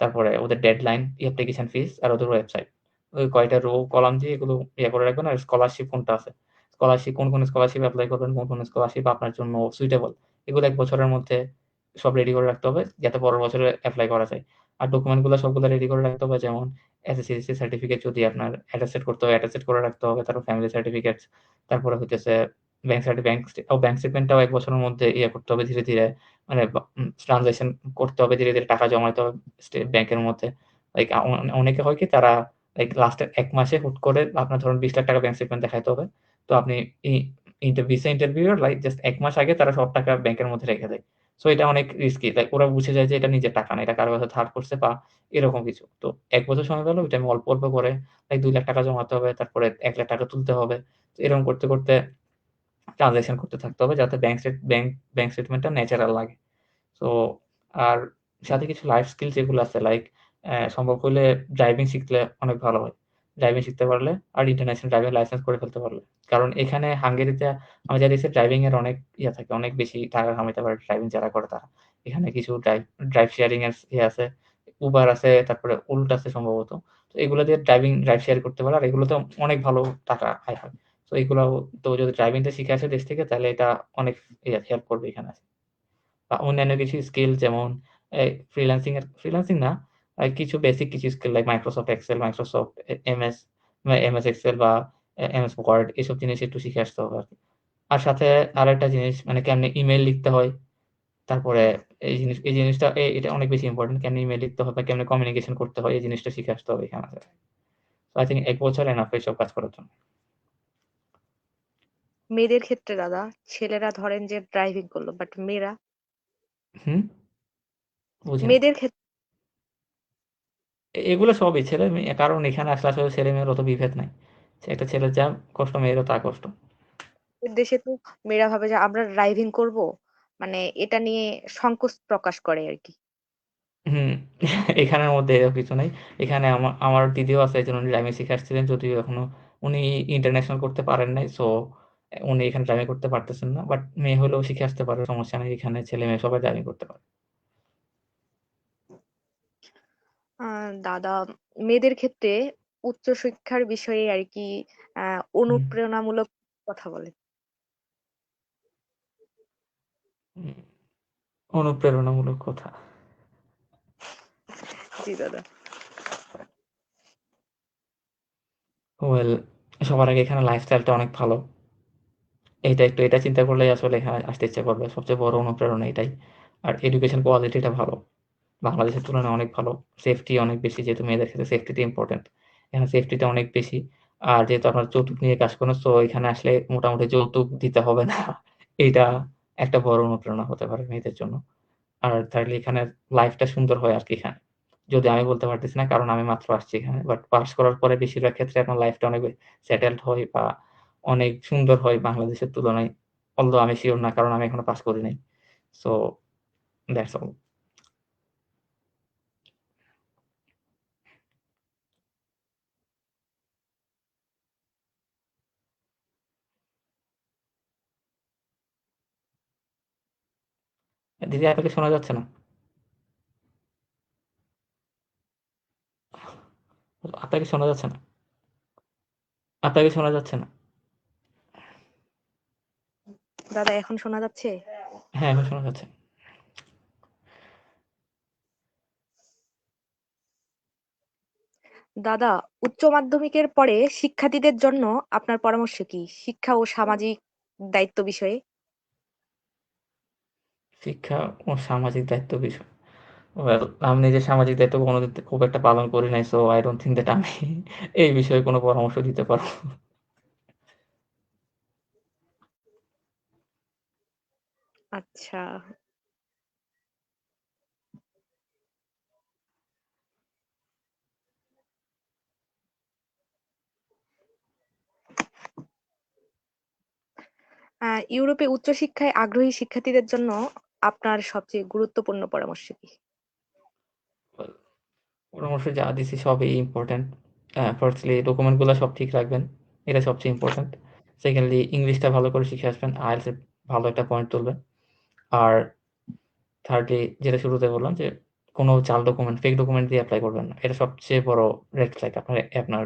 B: তারপরে ওদের ডেডলাইন, অ্যাপ্লিকেশন ফিস আর ওদের ওয়েবসাইট। ওই কয়টা রো কলাম দিয়ে এগুলো করে রাখবেন আর স্কলারশিপ কোনটা আছে। কোন স্কলারশিপ এপ্লাই করবেন, কোন স্কলারশিপ আপনার জন্য সুইটেবল। এগুলো ১ বছরের মধ্যে সব রেডি করে রাখতে হবে যাতে পরের বছরে এপ্লাই করা যায়। আর ডকুমেন্ট গুলো সবগুলো রেডি করে রাখতে হবে যেমন এসএসসি সার্টিফিকেট যদি আপনার অ্যাটাস্টেড করতে হয় অ্যাটাস্টেড করে রাখতে হবে। তারপর ফ্যামিলি সার্টিফিকেটস, তারপরে হইতেছে ব্যাংক স্টেটমেন্টটাও ১ বছরের মধ্যে করতে হবে ধীরে মানে ট্রান্সেকশন করতে হবে ধীরে টাকা জমাইতে হবে ব্যাংকের মধ্যে। লাইক অনেকে হয় কি তারা লাইক লাস্টের ১ মাসে হুট করে আপনার ধরুন ৳২০,০০,০০০ ব্যাংক স্টেটমেন্ট দেখাইতে হবে। তো আপনি ই ভিসা ইন্টারভিউ এর লাইক জাস্ট ১ মাস আগে তারা সব টাকা ব্যাংকের মধ্যে রেখে দেয়। সো এটা অনেক রিস্কি। লাইক ওরা বুঝে যায় যে এটা নিজের টাকা না। এটা কারো কাছে ধার করছে বা এরকম কিছু। তো ১ বছর সময় পেল ওইটা আমি অল্প, অল্প করে লাইক ৳২,০০,০০০ জমাতে হবে। তারপরে ৳১,০০,০০০ তুলতে হবে। তো এরকম করতে, করতে ট্রান্সেকশন করতে থাকতে হবে যাতে ব্যাংক স্টেটমেন্টটা ন্যাচারাল লাগে। সো আর সাথে কিছু লাইফ স্কিল যেগুলো আছে লাইক সম্ভব হইলে ড্রাইভিং শিখলে অনেক ভালো হয়। ড্রাইভিং শিখতে পারলে আর ইন্টারন্যাশনাল ড্রাইভিং লাইসেন্স করে ফেলতে পারলে। কারণ এখানে হাঙ্গেরিতে আমি যা দেখছি ড্রাইভিং এর অনেক ইয়ে থাকে, অনেক বেশি টাকা কামাইতে পারে ড্রাইভিং যারা করে তারা। এখানে কিছু ড্রাইভ শেয়ারিং এর ইয়ে আছে, Uber আছে, তারপরে Wolt আছে সম্ভবত। তো এগুলো দিয়ে ড্রাইভ শেয়ার করতে পারে। আর এগুলোতে অনেক ভালো টাকা আয় হয়। তো এগুলাও তো যদি ড্রাইভিংটা শিখে আসে দেশ থেকে তাহলে এটা অনেক হেল্প করবে এখানে। বা অন্যান্য কিছু স্কিল যেমন ফ্রিল্যান্সিং না, কিছু বেসিক কিছু skill like Microsoft Excel, Microsoft MS MS Excel বা MS Word এসব জিনিস একটু শিখে আসতে হবে আরকি। আর সাথে আরেকটা জিনিস মানে কেমনে ইমেইল লিখতে হয়, তারপরে এই জিনিসটা এটা অনেক বেশি ইম্পোর্টেন্ট। কেমনে ইমেইল লিখতে হয় বা কেমনে কমিউনিকেশন করতে হয় এই জিনিসটা শিখে আসতে হবে এখানে। So I think ১ বছর এনাফ এসব কাজ করার জন্য।
A: মেয়েদের ক্ষেত্রে দাদা, ছেলেরা ধরেন যে ড্রাইভিং করলো, বাট মেয়েরা,
B: হুম? বুঝি নাই।
A: মেয়েদের ক্ষেত্রে
B: এগুলো সবই ছেলে-মেয়ে কারণ এখানে আসলে আসলে ছেলে-মেয়ের অত বিভেদ নাই। একটা ছেলের যা কষ্ট মেয়েরও তা কষ্ট।
A: দেশে তো মেয়েরা ভাবে যে আমরা ড্রাইভিং করব, মানে এটা নিয়ে সংকোচ প্রকাশ করে আর কি।
B: হুম, এখানের মধ্যে এরকম কিছু নাই। এখানে আমার দিদিও আছে একজন উনি ড্রাইভিং শিখে আসছিলেন যদিও এখনো উনি ইন্টারন্যাশনাল করতে পারেন নাই। সো উনি এখানে ড্রাইভিং করতে পারতেছেন না। বাট মেয়ে হলেও শিখে আসতে পারে সমস্যা নাই। এখানে ছেলে-মেয়ে সবাই ড্রাইভিং করতে পারে।
A: দাদা, মেয়েদের ক্ষেত্রে উচ্চশিক্ষার বিষয়ে আর কি
B: হুম,
A: অনুপ্রেরণামূলক কথা বলে।
B: হুম, অনুপ্রেরণামূলক কথা।
A: জি দাদা।
B: ওয়েল সবার আগে এখানে লাইফস্টাইলটা অনেক ভালো। এটা চিন্তা করলেই আসলে এখানে আসতে ইচ্ছা করবে। সবচেয়ে বড় অনুপ্রেরণা এটাই। আর এডুকেশন কোয়ালিটিটা ভালো। বাংলাদেশের তুলনায় অনেক ভালো। সেফটি অনেক বেশি যেহেতু মেয়েদের ক্ষেত্রে সেফটিটা ইম্পোর্টেন্ট। এখানে সেফটিটা অনেক বেশি। আর যেহেতু আপনারা যৌতুক নিয়ে কাজ করেন সো এখানে আসলে মোটামুটি যৌতুক দিতে হবে না। এইটা একটা বড় অনুপ্রেরণা হতে পারে মেয়েদের জন্য। আর thirdly এখানে লাইফটা সুন্দর হয় আরকি এখানে। যদিও আমি বলতে পারতেছি না কারণ আমি মাত্র আসছি এখানে। বাট পাস করার পরে বেশিরভাগ ক্ষেত্রে আপনার লাইফটা অনেক সেটেলড হয় বা অনেক সুন্দর হয় বাংলাদেশের তুলনায়। although আমি সিউর না কারণ আমি এখনো পাস করি নাই। So that's all. দিদি আপনাকে শোনা যাচ্ছে না? আপনাকে শোনা যাচ্ছে না? আপনাকে শোনা যাচ্ছে না?
A: দাদা, এখন শোনা যাচ্ছে?
B: হ্যাঁ, এখন শোনা যাচ্ছে।
A: দাদা, উচ্চ মাধ্যমিকের পরে শিক্ষার্থীদের জন্য আপনার পরামর্শ কি শিক্ষা ও সামাজিক দায়িত্ব বিষয়ে?
B: শিক্ষা ও সামাজিক দায়িত্ব বিষয়। ওয়েল আমি নিজের সামাজিক দায়িত্ব কোনদিন খুব একটা পালন করি নাই। So I don't think that আমি এই বিষয়ে কোন পরামর্শ দিতে পারব।
A: আচ্ছা। ইউরোপে উচ্চশিক্ষায় আগ্রহী শিক্ষার্থীদের জন্য আপনার সবচেয়ে গুরুত্বপূর্ণ পরামর্শ কি?
B: ওয়েল পরামর্শ যা দিছি সবই ইম্পোর্টেন্ট। ফার্স্টলি ডকুমেন্ট গুলা সব ঠিক রাখবেন। এটা সবচেয়ে ইম্পোর্টেন্ট। সেকেন্ডলি ইংলিশটা ভালো করে শিখে আসবেন। IELTS এর ভালো একটা পয়েন্ট তুলবেন। আর থার্ডলি যেটা শুরুতে বললাম যে কোন জাল ডকুমেন্ট, ফেক ডকুমেন্ট দিয়ে এপ্লাই করবেন না। এটা সবচেয়ে বড় রেড ফ্ল্যাগ আপনার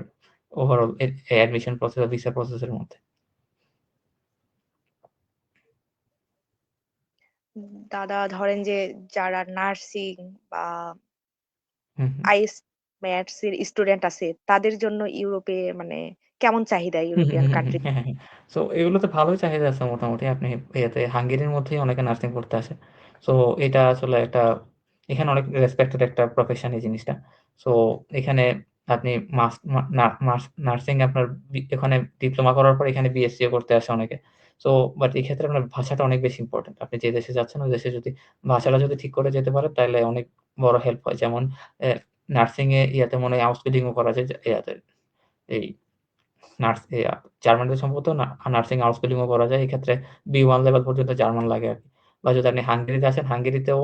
B: ওভারঅল অ্যাডমিশন প্রসেস বা ভিসা প্রসেস এর মধ্যে।
A: দাদা, ধরেন যে যারা নার্সিং বা
B: হুম, হুম।
A: আইএস ম্যাথস এর স্টুডেন্ট আছে তাদের জন্য ইউরোপে মানে কেমন চাহিদা
B: হুম, হুম,
A: ইউরোপিয়ান
B: হুম, হুম,
A: কান্ট্রি?
B: হ্যাঁ, হ্যাঁ, হ্যাঁ। সো এগুলোতে ভালোই চাহিদা আছে মোটামুটি। আপনি ইয়েতে হাঙ্গেরির মধ্যেই অনেকে নার্সিং পড়তে আসে। সো এটা আসলে একটা এখানে অনেক রেসপেক্টেড একটা প্রফেশন এই জিনিসটা। সো এখানে আপনি মাস মা না মাস নার্সিং আপনার ওখানে ডিপ্লোমা করার পর এখানে বিএসসি ও করতে আসে অনেকে। সো বাট এই ক্ষেত্রে আপনার ভাষাটা অনেক বেশি ইম্পোর্টেন্ট। আপনি যে দেশে যাচ্ছেন ওই দেশে যদি ভাষাটা যদি ঠিক করে যেতে পারেন তাইলে অনেক বড় হেল্প হয়। যেমন নার্সিং এ ইয়াতে মনে হয় হাউস বিল্ডিং ও করা যায় যে ইয়াতে এই নার্স জার্মানিতে সম্ভবত নার্সিং হাউস বিল্ডিং ও করা যায়। এক্ষেত্রে B1 লেভেল পর্যন্ত জার্মান লাগে আরকি। বা যদি আপনি হাঙ্গেরিতে আছেন, হাঙ্গেরিতেও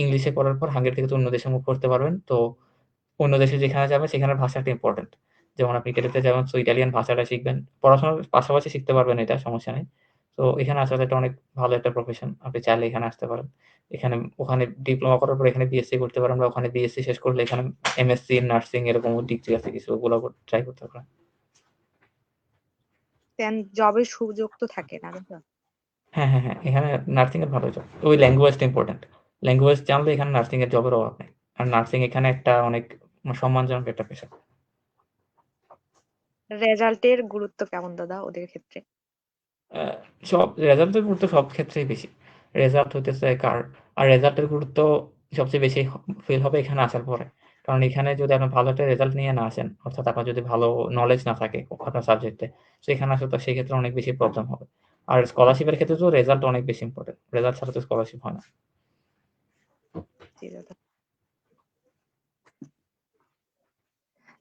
B: ইংলিশে করার পর হাঙ্গেরি থেকে তো অন্য দেশে মুভ করতে পারবেন। তো অন্য দেশে যেখানে যাবেন সেখানের ভাষাটা ইম্পোর্টেন্ট। যেমন আপনি ইটালিতে যাবেন সো ইটালিয়ান ভাষাটা শিখবেন। পড়াশোনার পাশাপাশি শিখতে পারবেন এটা সমস্যা নেই। তো এখানে আসলে এটা অনেক ভালো একটা প্রফেশন। আপনি চাইলে এখানে আসতে পারেন। এখানে ওখানে ডিপ্লোমা করার পর এখানে বিএসসি করতে পারেন বা ওখানে বিএসসি শেষ করলে এখানে এমএসসি ইন নার্সিং এরকমও ডিগ্রি আছে কিছু ওগুলো ট্রাই করতে পারেন।
A: দেন জবের সুযোগ তো থাকে না তাই তো?
B: হ্যাঁ। এখানে নার্সিং এর ভালো জব। ওই ল্যাঙ্গুয়েজটা ইম্পোর্টেন্ট। ল্যাঙ্গুয়েজ জানলে এখানে নার্সিং এর জবের অভাব নেই। আর নার্সিং এখানে একটা অনেক সম্মানজনক একটা পেশা।
A: রেজাল্টের গুরুত্ব কেমন দাদা ওদের ক্ষেত্রে?
B: আ সব রেজাল্টের গুরুত্ব সব ক্ষেত্রেই বেশি। রেজাল্ট হইতেছে আর রেজাল্টের গুরুত্ব সবচেয়ে বেশি ফিল হবে এখানে আসার পরে। কারণ এখানে যদি আপনি ভালো একটা রেজাল্ট নিয়ে না আসেন, অর্থাৎ আপনার যদি ভালো নলেজ না থাকে আপনার সাবজেক্টে, সো এখানে আসলে তো সেক্ষেত্রে অনেক বেশি প্রবলেম হবে। আর স্কলারশিপের ক্ষেত্রে তো রেজাল্ট অনেক বেশি ইম্পোর্টেন্ট। রেজাল্ট ছাড়া তো স্কলারশিপ হয় না।
A: জি দাদা।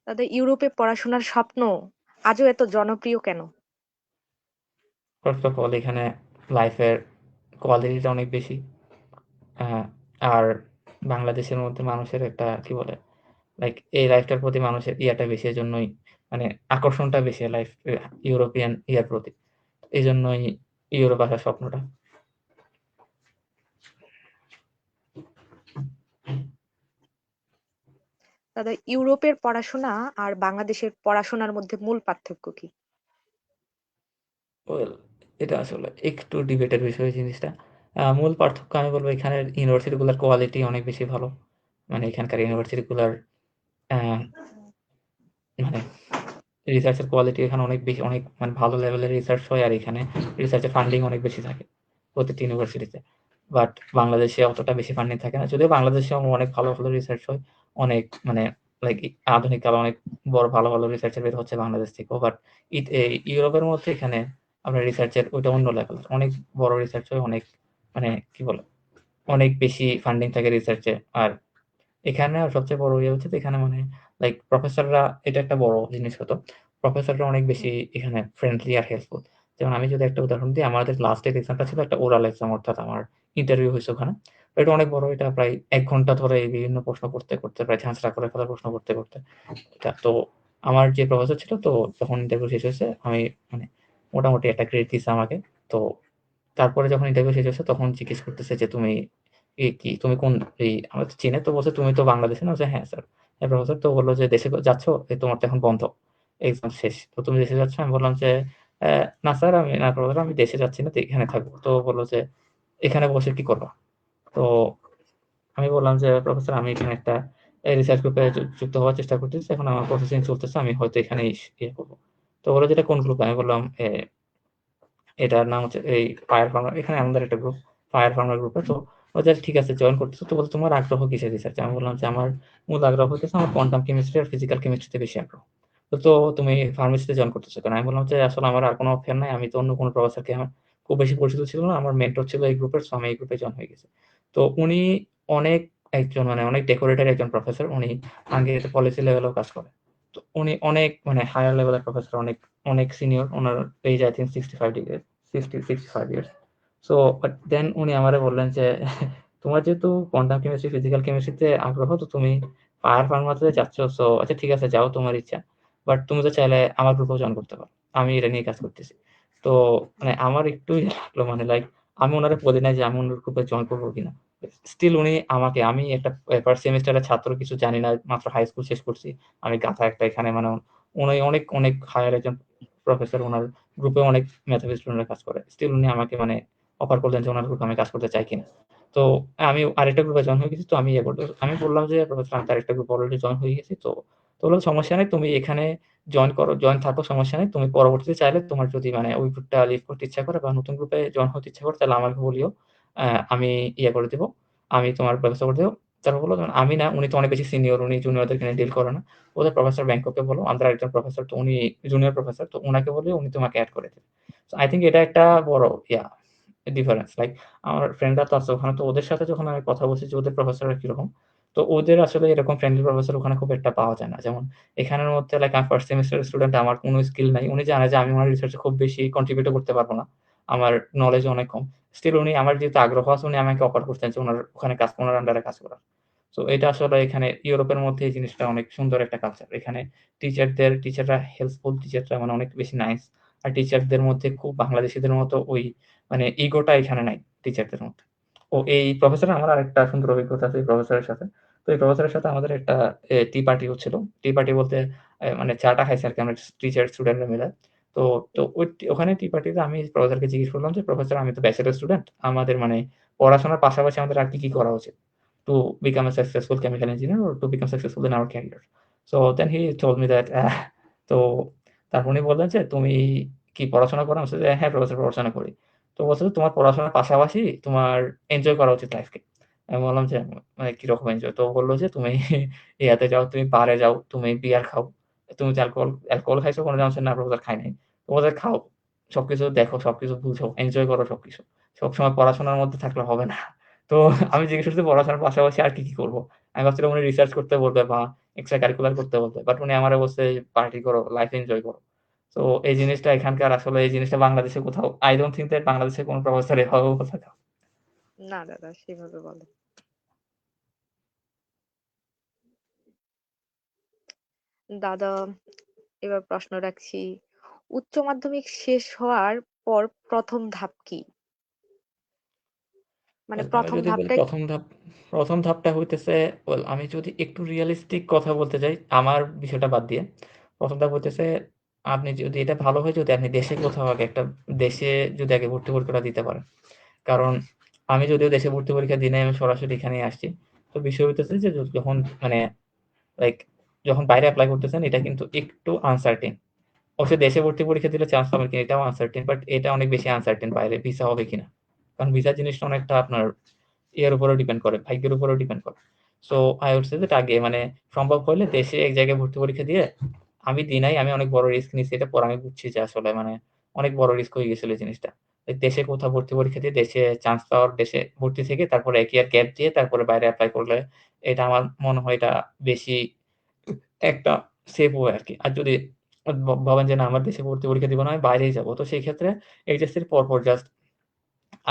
A: দাদা ইউরোপে পড়াশোনার স্বপ্ন আজও এত জনপ্রিয় কেন?
B: ফার্স্ট অফ অল এখানে লাইফের কোয়ালিটিটা অনেক বেশি। আ আর বাংলাদেশের মধ্যে মানুষের একটা কি বলে লাইক এই লাইফটার প্রতি মানুষের ইয়াটা বেশি। এজন্যই মানে আকর্ষণটা বেশি ইউরোপিয়ান ইয়ার প্রতি। এজন্যই ইউরোপ আসার স্বপ্নটা।
A: দাদা ইউরোপের পড়াশোনা আর বাংলাদেশের পড়াশোনার মধ্যে মূল পার্থক্য কি?
B: ওয়েল এটা আসলে একটু ডিবেটের বিষয় জিনিসটা। মূল পার্থক্য আমি বলব এখানের ইউনিভার্সিটি গুলার কোয়ালিটি অনেক বেশি ভালো। মানে এখানকার ইউনিভার্সিটি গুলার অ্যা মানে রিসার্চ এর কোয়ালিটি এখানে অনেক বেশি অনেক মানে ভালো লেভেলের রিসার্চ হয় আর এখানে রিসার্চ এর ফান্ডিং অনেক বেশি থাকে প্রতিটি ইউনিভার্সিটিতে। বাট বাংলাদেশে অতটা বেশি ফান্ডিং থাকে না। যদিও বাংলাদেশেও অনেক ভালো রিসার্চ হয়। অনেক মানে লাইক আধুনিক কালে অনেক বড় ভালো রিসার্চার বের হচ্ছে বাংলাদেশ থেকেও। বাট ইউরোপের মধ্যে এখানে আপনার রিসার্চের ওইটা অন্য লেভেল। অনেক বড় রিসার্চ হয়, অনেক মানে কি বলে? অনেক বেশি ফান্ডিং থাকে রিসার্চে। আর এখানে সবচেয়ে বড় ইয়ে হচ্ছে যে এখানে মানে লাইক প্রফেসররা এটা একটা বড় জিনিস হতো। প্রফেসররা অনেক বেশি এখানে ফ্রেন্ডলি আর হেল্পফুল। যেমন আমি যদি একটা উদাহরণ দিই, আমাদের লাস্টের এক্সামটা ছিল একটা ওরাল এক্সাম অর্থাৎ আমার ইন্টারভিউ হইছে ওখানে। তো এটা অনেক বড়। এটা প্রায় ১ ঘন্টা ধরে বিভিন্ন প্রশ্ন করতে প্রায় ঝাঁঝরা করে ফেলা প্রশ্ন করতে। এটা তো আমার যে প্রফেসর ছিল তো যখন ইন্টারভিউ শেষ হয়েছে আমি মানে মোটামুটি একটা গ্রেড দিছে আমাকে। তো তারপরে যখন ইন্টারভিউ শেষ হয়েছে তখন জিজ্ঞেস করতেছে যে, "তুমি কি তুমি কোন আমাকে তো চিনে তো বলছে, "তুমি তো বাংলাদেশী না?" আমি বলছি, "হ্যাঁ, স্যার।" হ্যাঁ, প্রফেসর তো বলল যে, "দেশে যাচ্ছ? তোমার তো এখন বন্ধ। এক্সাম শেষ। তো তুমি দেশে যাচ্ছ?" আমি বললাম যে, না স্যার না প্রফেসর আমি দেশে যাচ্ছি না। তো এখানে থাকবো।" তো বলল যে, "এখানে বসে কি করবা?" তো আমি বললাম যে, "প্রফেসর আমি এখানে একটা রিসার্চ গ্রুপে যুক্ত হওয়ার চেষ্টা করতেছি। এখন আমার প্রসেসিং চলতেছে। আমি হয়তো এখানেই ইয়ে করব।" তো বলল যে, "এটা কোন গ্রুপ?" আমি বললাম, এটার নাম হচ্ছে এই ফায়ার ফার্মার এখানে আমাদের একটা গ্রুপ, ফায়ার ফার্মার গ্রুপে। তো বলছে, "ঠিক আছে জয়েন করতেছো।" তো বলছে, "তোমার আগ্রহ কিসের রিসার্চে?" আমি বললাম যে, "আমার মূল আগ্রহ হইতেছে আমার কোয়ান্টাম কেমিস্ট্রি আর ফিজিক্যাল কেমিস্ট্রিতে বেশি আগ্রহ।" তো তুমি ফার্মেসিতে জয়েন করতেছো কেন? আমি বললাম যে, "আসলে আমার আর কোনো অপশন নাই। আমি তো অন্য কোনো প্রফেসরকে আমার খুব বেশি পরিচিত ছিল না। আমার মেন্টর ছিল এই গ্রুপের। সো আমি এই গ্রুপে জয়েন হয়ে গেছি।" তো উনি অনেক একজন মানে অনেক ডেকোরেটেড একজন প্রফেসর। উনি হাঙ্গেরিতে পলিসি লেভেলেও কাজ করে। তো উনি অনেক মানে হায়ার লেভেলের প্রফেসর অনেক সিনিয়র। উনার age I think 65 degree 65 years. So but then উনি আমারে বললেন যে, "তোমার যেহেতু কোয়ান্টাম কেমিস্ট্রি, ফিজিক্যাল কেমিস্ট্রিতে আগ্রহ তো তুমি ফায়ার ফার্মাতে যাচ্ছ। সো আচ্ছা ঠিক আছে যাও তোমার ইচ্ছা। বাট তুমি তো চাইলে আমার গ্রুপেও জয়েন করতে পারো। আমি এটা নিয়ে কাজ করতেছি।" তো মানে আমার একটু ইয়ে লাগলো মানে লাইক আমি উনারে বলি নাই যে আমি উনার গ্রুপে জয়েন করব কিনা। স্টিল উনি আমাকে আমি একটা ফার্স্ট সেমেস্টারের ছাত্র কিছু জানি না। মাত্র হাই স্কুল শেষ করছি। আমি গাধা একটা এখানে মানে উনি অনেক হায়ার একজন প্রফেসর উনার গ্রুপে অনেক মেধাবী স্টুডেন্টরা কাজ করে। স্টিল উনি আমাকে মানে অফার করলেন যে উনার গ্রুপে আমি কাজ করতে চাই কিনা। তো আমি আরেকটা গ্রুপে জয়েন হয়ে গেছি। তো আমি ইয়ে করতে আমি বললাম যে, "প্রফেসর আমি তো আরেকটা গ্রুপে অলরেডি জয়েন হয়ে গেছি।" তো বলল, "সমস্যা নাই। তুমি এখানে জয়েন করো, জয়েন থাকো সমস্যা নাই। তুমি পরবর্তীতে চাইলে তোমার যদি মানে ওই গ্রুপটা লিভ করতে ইচ্ছা করে বা নতুন গ্রুপে জয়েন হতে ইচ্ছা করে তাহলে আমাকে বলিও। আমি ইয়ে করে দিব। আমি তোমার ব্যবস্থা করে দেব। তারপর বলল, "আমি না, উনি তো অনেক বেশি সিনিয়র, উনি জুনিয়রদেরকে নিয়ে ডিল করে না। ওদের প্রফেসর ব্যাংককে বলো, আমাদের আরেকজন প্রফেসর তো উনি জুনিয়র প্রফেসর, তো উনাকে বললে উনি তোমাকে এড করে দিবে।" সো আই থিংক এটা একটা বড় ডিফারেন্স। লাইক আমার ফ্রেন্ডরা তো আছে ওখানে, তো ওদের সাথে যখন আমি কথা বলছি যে ওদের প্রফেসররা কিরকম, তো ওদের আসলে এরকম ফ্রেন্ডলি প্রফেসর ওখানে খুব একটা পাওয়া যায় না। যেমন এখানের মধ্যে লাইক আমি ফার্স্ট সেমেস্টারের স্টুডেন্ট, আমার কোনো স্কিল নাই। উনি জানে যে আমি উনার রিসার্চে খুব বেশি কন্ট্রিবিউট ও করতে পারব না। আমার নলেজ অনেক কম। স্টিল উনি আমার যেহেতু আগ্রহ আছে, উনি আমাকে অফার করছেন যে উনার ওখানে উনার আন্ডারে কাজ করার। সো এটা আসলে এখানে ইউরোপের মধ্যে এই জিনিসটা অনেক সুন্দর একটা কালচার। এখানে টিচাররা হেল্পফুল, টিচাররা মানে অনেক বেশি নাইস। আর টিচারদের মধ্যে খুব বাংলাদেশীদের মতো ওই মানে ইগোটা এখানে নাই টিচারদের মধ্যে। এই প্রফেসরের আমার আরেকটা সুন্দর অভিজ্ঞতা আছে এই প্রফেসরের সাথে। তো এই প্রফেসরের সাথে আমাদের একটা টি পার্টি হচ্ছিল। টি পার্টি বলতে মানে চা-টা খাইছি আরকি আমরা টিচার স্টুডেন্টরা মিলে। তো তো ওখানে টি পার্টিতে আমি প্রফেসরকে জিজ্ঞেস করলাম যে, "প্রফেসর, আমি তো ব্যাচেলর স্টুডেন্ট। আমাদের মানে পড়াশোনার পাশাপাশি আমাদের আর কি করা উচিত? To become a successful chemical engineer or to become successful in our career?" So then he told me that তো তারপর উনি বললেন যে, "তুমি কি পড়াশোনা করো?" আমি বলছি যে, "হ্যাঁ প্রফেসর, পড়াশোনা করি।" তো বলছে যে, "তোমার পড়াশোনার পাশাপাশি তোমার এনজয় করা উচিত লাইফকে।" আমি বললাম যে, মানে কিরকম এনজয়?" তো বলল যে, "তুমি ইয়াতে যাও, তুমি বারে যাও, তুমি বিয়ার খাও। তুমি তো অ্যালকোহল খাইছো?" কোনদিন? আমি বলছি, "না প্রফেসর, খাই নাই।" তো বলছে, "খাও, সবকিছু দেখো, সবকিছু বুঝো, এনজয় করো সবকিছু। সবসময় পড়াশোনার মধ্যে থাকলে হবে না।" তো আমি জিজ্ঞেস করছি পড়াশোনার পাশাপাশি আর কি করব? আমি ভাবছিলাম উনি রিসার্চ করতে বলবে বা এক্সট্রা কারিকুলার করতে বলবে। বাট উনি আমারে বলছে, "পার্টি করো, লাইফ এনজয় করো।" তো এই জিনিসটা এখানকার আসলে এই জিনিসটা বাংলাদেশে কোথাও I don't think that বাংলাদেশে কোন প্রফেসর এভাবেও কথা
A: না দাদা, সেভাবে বলে। দাদা, এবার প্রশ্ন রাখছি। উচ্চ মাধ্যমিক শেষ হওয়ার পর প্রথম ধাপ কি? মানে
B: আমি
A: প্রথম
B: যদি বলি
A: ধাপটা
B: ১ম ধাপটা হইতেছে আমি যদি একটু রিয়ালিস্টিক কথা বলতে যাই, আমার বিষয়টা বাদ দিয়ে। ১ম ধাপ হইতেছে আপনি যদি এটা ভালো হয় যদি আপনি দেশে কোথাও আগে একটা দেশে যদি আগে ভর্তি পরীক্ষাটা দিতে পারেন। কারণ আমি যদিও দেশে ভর্তি পরীক্ষা দিই নাই, আমি সরাসরি এখানেই আসছি। তো বিষয় হইতেছে যে যখন মানে লাইক যখন বাইরে এপ্লাই করতেছেন এটা কিন্তু একটু আনসার্টেইন। অবশ্যই দেশে ভর্তি পরীক্ষা দিলে চান্স পাবেন কিনা এটাও আনসার্টেইন। বাট এটা অনেক বেশি আনসার্টেইন বাইরে ভিসা হবে কিনা। কারণ ভিসা জিনিসটা অনেকটা আপনার ইয়ের উপরেও ডিপেন্ড করে, ভাগ্যের উপরেও ডিপেন্ড করে। So I would say that আগে মানে সম্ভব হলে দেশে এক জায়গায় ভর্তি পরীক্ষা দিয়ে আমি দিই নাই, আমি অনেক বড় রিস্ক নিছি। এটা পরে আমি বুঝছি যে আসলে মানে অনেক বড় রিস্ক হয়ে গেছিল এই জিনিসটা। দেশে কোথাও ভর্তি পরীক্ষা দিয়ে দেশে চান্স পাওয়ার, দেশে ভর্তি থেকে তারপরে ১ ইয়ার গ্যাপ দিয়ে তারপরে বাইরে এপ্লাই করলে এটা আমার মনে হয় এটা বেশি একটা সেফ ওয়ে আরকি। আর যদি ভাবেন যে না আমার দেশে ভর্তি পরীক্ষা দিব না, আমি বাইরেই যাবো। তো সেই ক্ষেত্রে এইচএসসির পরপর জাস্ট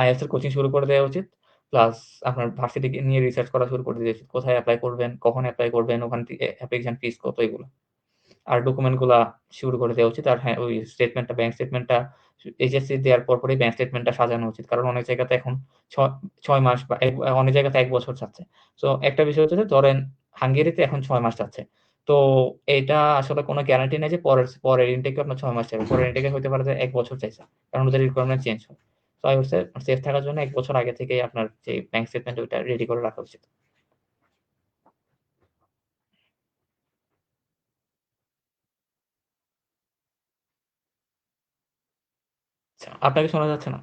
B: IELTS এর কোচিং শুরু করে দেওয়া উচিত। প্লাস আপনার ভার্সিটি নিয়ে রিসার্চ করা শুরু করে দিয়েছে। কোথায় এপ্লাই করবেন, কখন এপ্লাই করবেন, ওখান থেকে অ্যাপ্লিকেশন ফিস কত এগুলো। আর ডকুমেন্ট গুলা শুরু করে দেওয়া উচিত। আর হ্যাঁ, ওই ব্যাংক স্টেটমেন্টটা এইচএসসি দেওয়ার পরপরই ব্যাংক স্টেটমেন্টটা সাজানো উচিত। কারণ অনেক জায়গাতে এখন ছ ৬ মাস বা অনেক জায়গাতে ১ বছর চাচ্ছে। সো একটা বিষয় হচ্ছে যে ধরেন হাঙ্গেরিতে এখন ৬ মাস চাচ্ছে। তো এইটা আসলে কোনো গ্যারান্টি নাই যে পরের ইনটেকে আপনার ৬ মাস চাইবে। পরের ইনটেকে হইতে পারে যে ১ বছর চাইছে। কারণ ওদের রিকোয়ারমেন্ট চেঞ্জ হয়। So I would say safe থাকার জন্য ১ বছর আগে থেকেই আপনার যে ব্যাংক স্টেটমেন্ট ওইটা রেডি করে রাখা উচিত। আচ্ছা, আপনাকে শোনা যাচ্ছে না?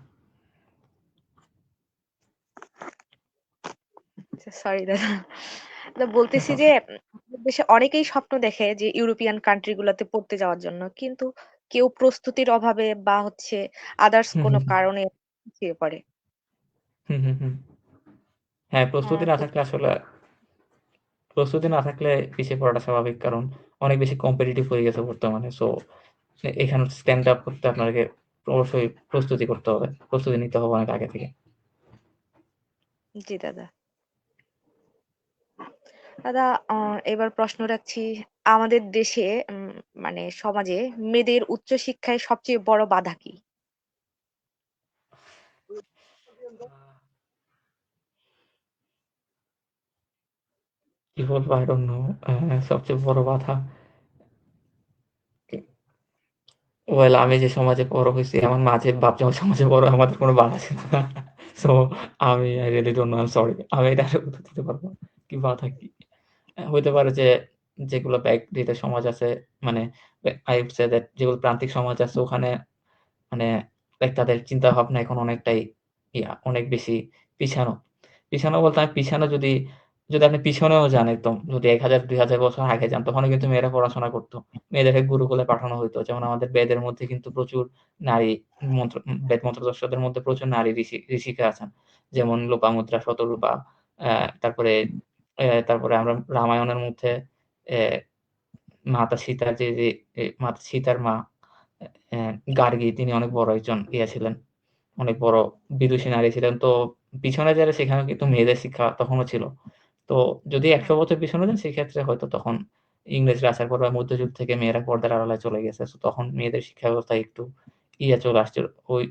A: সরি দাদা। বলতেছি যে আমাদের দেশে অনেকেই স্বপ্ন দেখে যে ইউরোপিয়ান কান্ট্রি গুলাতে পড়তে যাওয়ার জন্য। কিন্তু কেউ প্রস্তুতির অভাবে বা হচ্ছে আদার্স
B: হুম,
A: কোনো
B: হুম, হুম।
A: কারণে পিছিয়ে পড়ে।
B: হুম, হুম, হুম। হ্যাঁ,
A: হ্যাঁ,
B: প্রস্তুতি না থাকলে পিছিয়ে পড়াটা স্বাভাবিক। কারণ অনেক বেশি কম্পিটিটিভ হয়ে গেছে বর্তমানে। সো এখানে স্ট্যান্ড আপ করতে আপনাকে অবশ্যই প্রস্তুতি করতে হবে। প্রস্তুতি নিতে হবে অনেক আগে থেকে।
A: জি দাদা। দাদা, এবার প্রশ্ন রাখছি। আমাদের দেশে মানে সমাজে মেয়েদের উচ্চশিক্ষায় সবচেয়ে বড় বাধা কি?
B: কি বলবো I don't know সবচেয়ে বড় বাধা। আমি যে সমাজে বড় হইছি আমার মা যে বাপ যখন সমাজে বড় আমাদের কোনো বাধা ছিল না। So I really don't know, I'm sorry। আমি এটা আসলে উত্তর দিতে পারব না। কি বাধা কি? হইতে পারে যে যেগুলো ব্যাকডেটেড সমাজ আছে মানে I would say that যেগুলো প্রান্তিক সমাজ আছে ওখানে মানে লাইক তাদের চিন্তাভাবনা এখন অনেকটাই অনেক বেশি পিছানো। পিছানো বলতে আমি পিছানো যদি যদি আপনি পিছনেও যান একদম, যদি ১,০০০-২,০০০ বছর আগে যান, তখনও কিন্তু মেয়েরা পড়াশোনা করত। মেয়েদেরকে গুরুকুলে পাঠানো হইতো। যেমন আমাদের বেদের মধ্যে কিন্তু প্রচুর নারী বেদ মন্ত্রদর্শকদের মধ্যে প্রচুর নারী ঋষিকা আছেন। যেমন লোপামুদ্রা, শতরূপা, তারপরে তারপরে আমরা রামায়ণের মধ্যে অ্যা মাতা সীতার যে মাতা সীতার মা অ্যা গার্গী, তিনি অনেক বড় একজন ছিলেন। অনেক বড় বিদুষী নারী ছিলেন। তো পিছনে যারা সেখানেও কিন্তু মেয়েদের শিক্ষা তখনও ছিল। তো যদি ১০০ বছর পিছনে যান সেক্ষেত্রে হয়তো তখন ইংরেজরা আসার পর বা মধ্যযুগ থেকে মেয়েরা পর্দার আড়ালে চলে গেছে। সো তখন মেয়েদের শিক্ষা ব্যবস্থায় একটু চলে আসছিল। ওই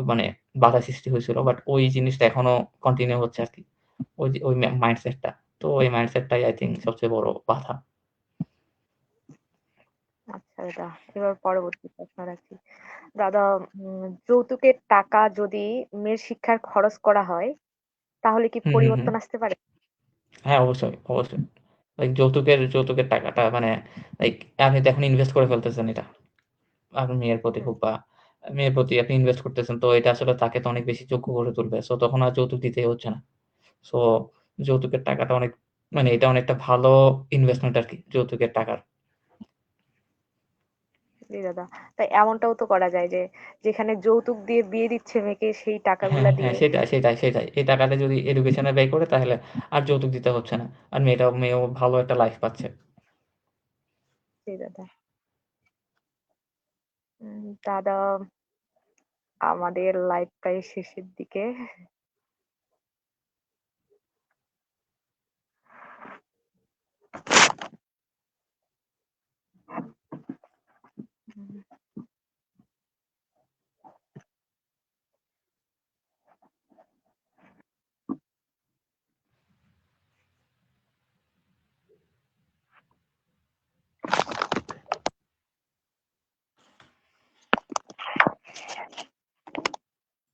B: মানে বাধা সৃষ্টি হয়েছিল। বাট ওই জিনিসটা এখনো কন্টিনিউ হচ্ছে আরকি। ওই যে ওই মাইন্ডসেটটা। তো ওই মাইন্ডসেটটাই আই থিংক সবচেয়ে বড় বাধা।
A: আচ্ছা দাদা, এবার পরবর্তী প্রশ্ন রাখছি। দাদা, যৌতুকের টাকা যদি মেয়ের শিক্ষার খরচ করা হয় তাহলে কি
B: হুম, হুম, হুম।
A: পরিবর্তন আসতে পারে?
B: হ্যাঁ, অবশ্যই, অবশ্যই। লাইক যৌতুকের টাকাটা মানে লাইক আপনি তো এখন ইনভেস্ট করে ফেলতেছেন এটা। আপনার মেয়ের প্রতি
A: হুম,
B: হোক বা মেয়ের প্রতি আপনি ইনভেস্ট করতেছেন। তো এটা আসলে তাকে তো অনেক বেশি যোগ্য করে তুলবে। সো তখন আর যৌতুক দিতেই হচ্ছে না। সো যৌতুকের টাকাটা অনেক মানে এটা অনেকটা ভালো ইনভেস্টমেন্ট আরকি যৌতুকের টাকার।
A: জি দাদা। তাই এমনটাও তো করা যায় যে যেখানে যৌতুক দিয়ে বিয়ে দিচ্ছে মেয়েকে সেই
B: হ্যাঁ,
A: টাকাগুলা
B: হ্যাঁ,
A: দিয়ে।
B: সেটাই। এই টাকাটা যদি এডুকেশন এ ব্যয় করে তাহলে আর যৌতুক দিতে হচ্ছে না। আর মেয়েও ভালো একটা লাইফ পাচ্ছে।
A: জি দাদা। দাদা, আমাদের লাইফ প্রায় শেষের দিকে। উম,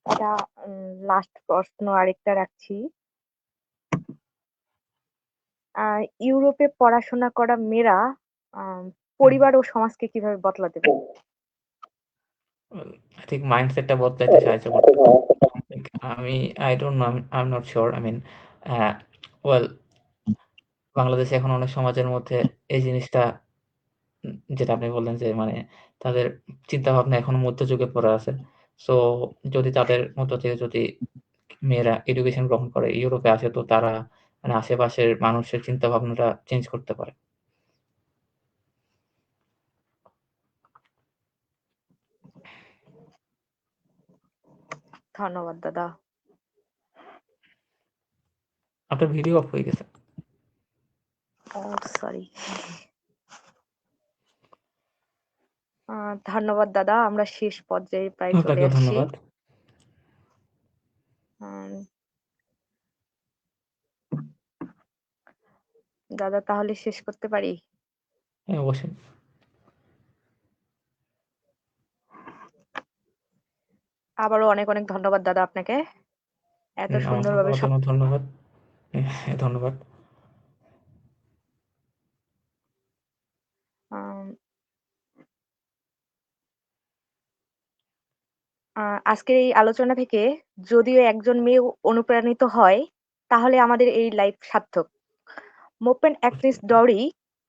A: দাদা, লাস্ট প্রশ্ন আরেকটা রাখছি। ইউরোপে পড়াশোনা করা মেয়েরা আম
B: হুম।
A: পরিবার ও সমাজকে কিভাবে বদলাতে পারে?
B: আই থিংক মাইন্ডসেটটা বদলাইতে সাহায্য করতে পারে। Like I don't know, I'm not sure. I mean, uh well বাংলাদেশে এখন অনেক সমাজের মধ্যে এই জিনিসটা যেটা আপনি বললেন যে মানে তাদের চিন্তাভাবনা এখনো মধ্যযুগে পড়ে আছে। সো যদি তাদের মধ্য থেকে যদি মেয়েরা এডুকেশন গ্রহণ করে, ইউরোপে আসে তো তারা মানে আশেপাশের মানুষের চিন্তাভাবনাটা চেঞ্জ করতে পারে।
A: ধন্যবাদ দাদা।
B: আপনার ভিডিও অফ হয়ে গেছে।
A: সরি। ধন্যবাদ দাদা। আমরা শেষ পর্যায়ে প্রায় চলে
B: আপনাকেও
A: আসছি।
B: ধন্যবাদ।
A: উম দাদা, তাহলে শেষ করতে পারি?
B: হ্যাঁ, অবশ্যই।
A: আবারও অনেক, অনেক ধন্যবাদ দাদা আপনাকে। এত
B: আমাকেও
A: সুন্দরভাবে
B: বলার জন্য ধন্যবাদ। হ্যাঁ, ধন্যবাদ।
A: আম আজকের এই আলোচনা থেকে যদিও একজন মেয়েও অনুপ্রাণিত হয়, তাহলে আমাদের এই লাইফ সার্থক। মুভমেন্ট অ্যাগনেস্ট ডরি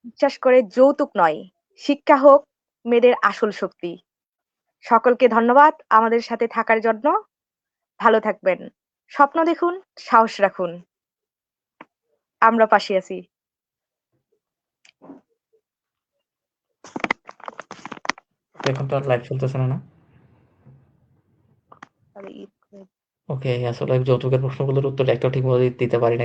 A: বিশ্বাস করে যৌতুক নয়, শিক্ষা হোক মেয়েদের আসল শক্তি। সকলকে ধন্যবাদ আমাদের সাথে থাকার জন্য। ভালো থাকবেন। স্বপ্ন দেখুন, সাহস রাখুন। আমরা পাশে আছি।
B: এখন তো আর লাইভ চলতেছে না, না?
A: তাহলে ঈদ করে
B: ওকে, আসলে যৌতুকের প্রশ্নগুলোর উত্তর একটাও ঠিকমতো দিতে পারি নাই।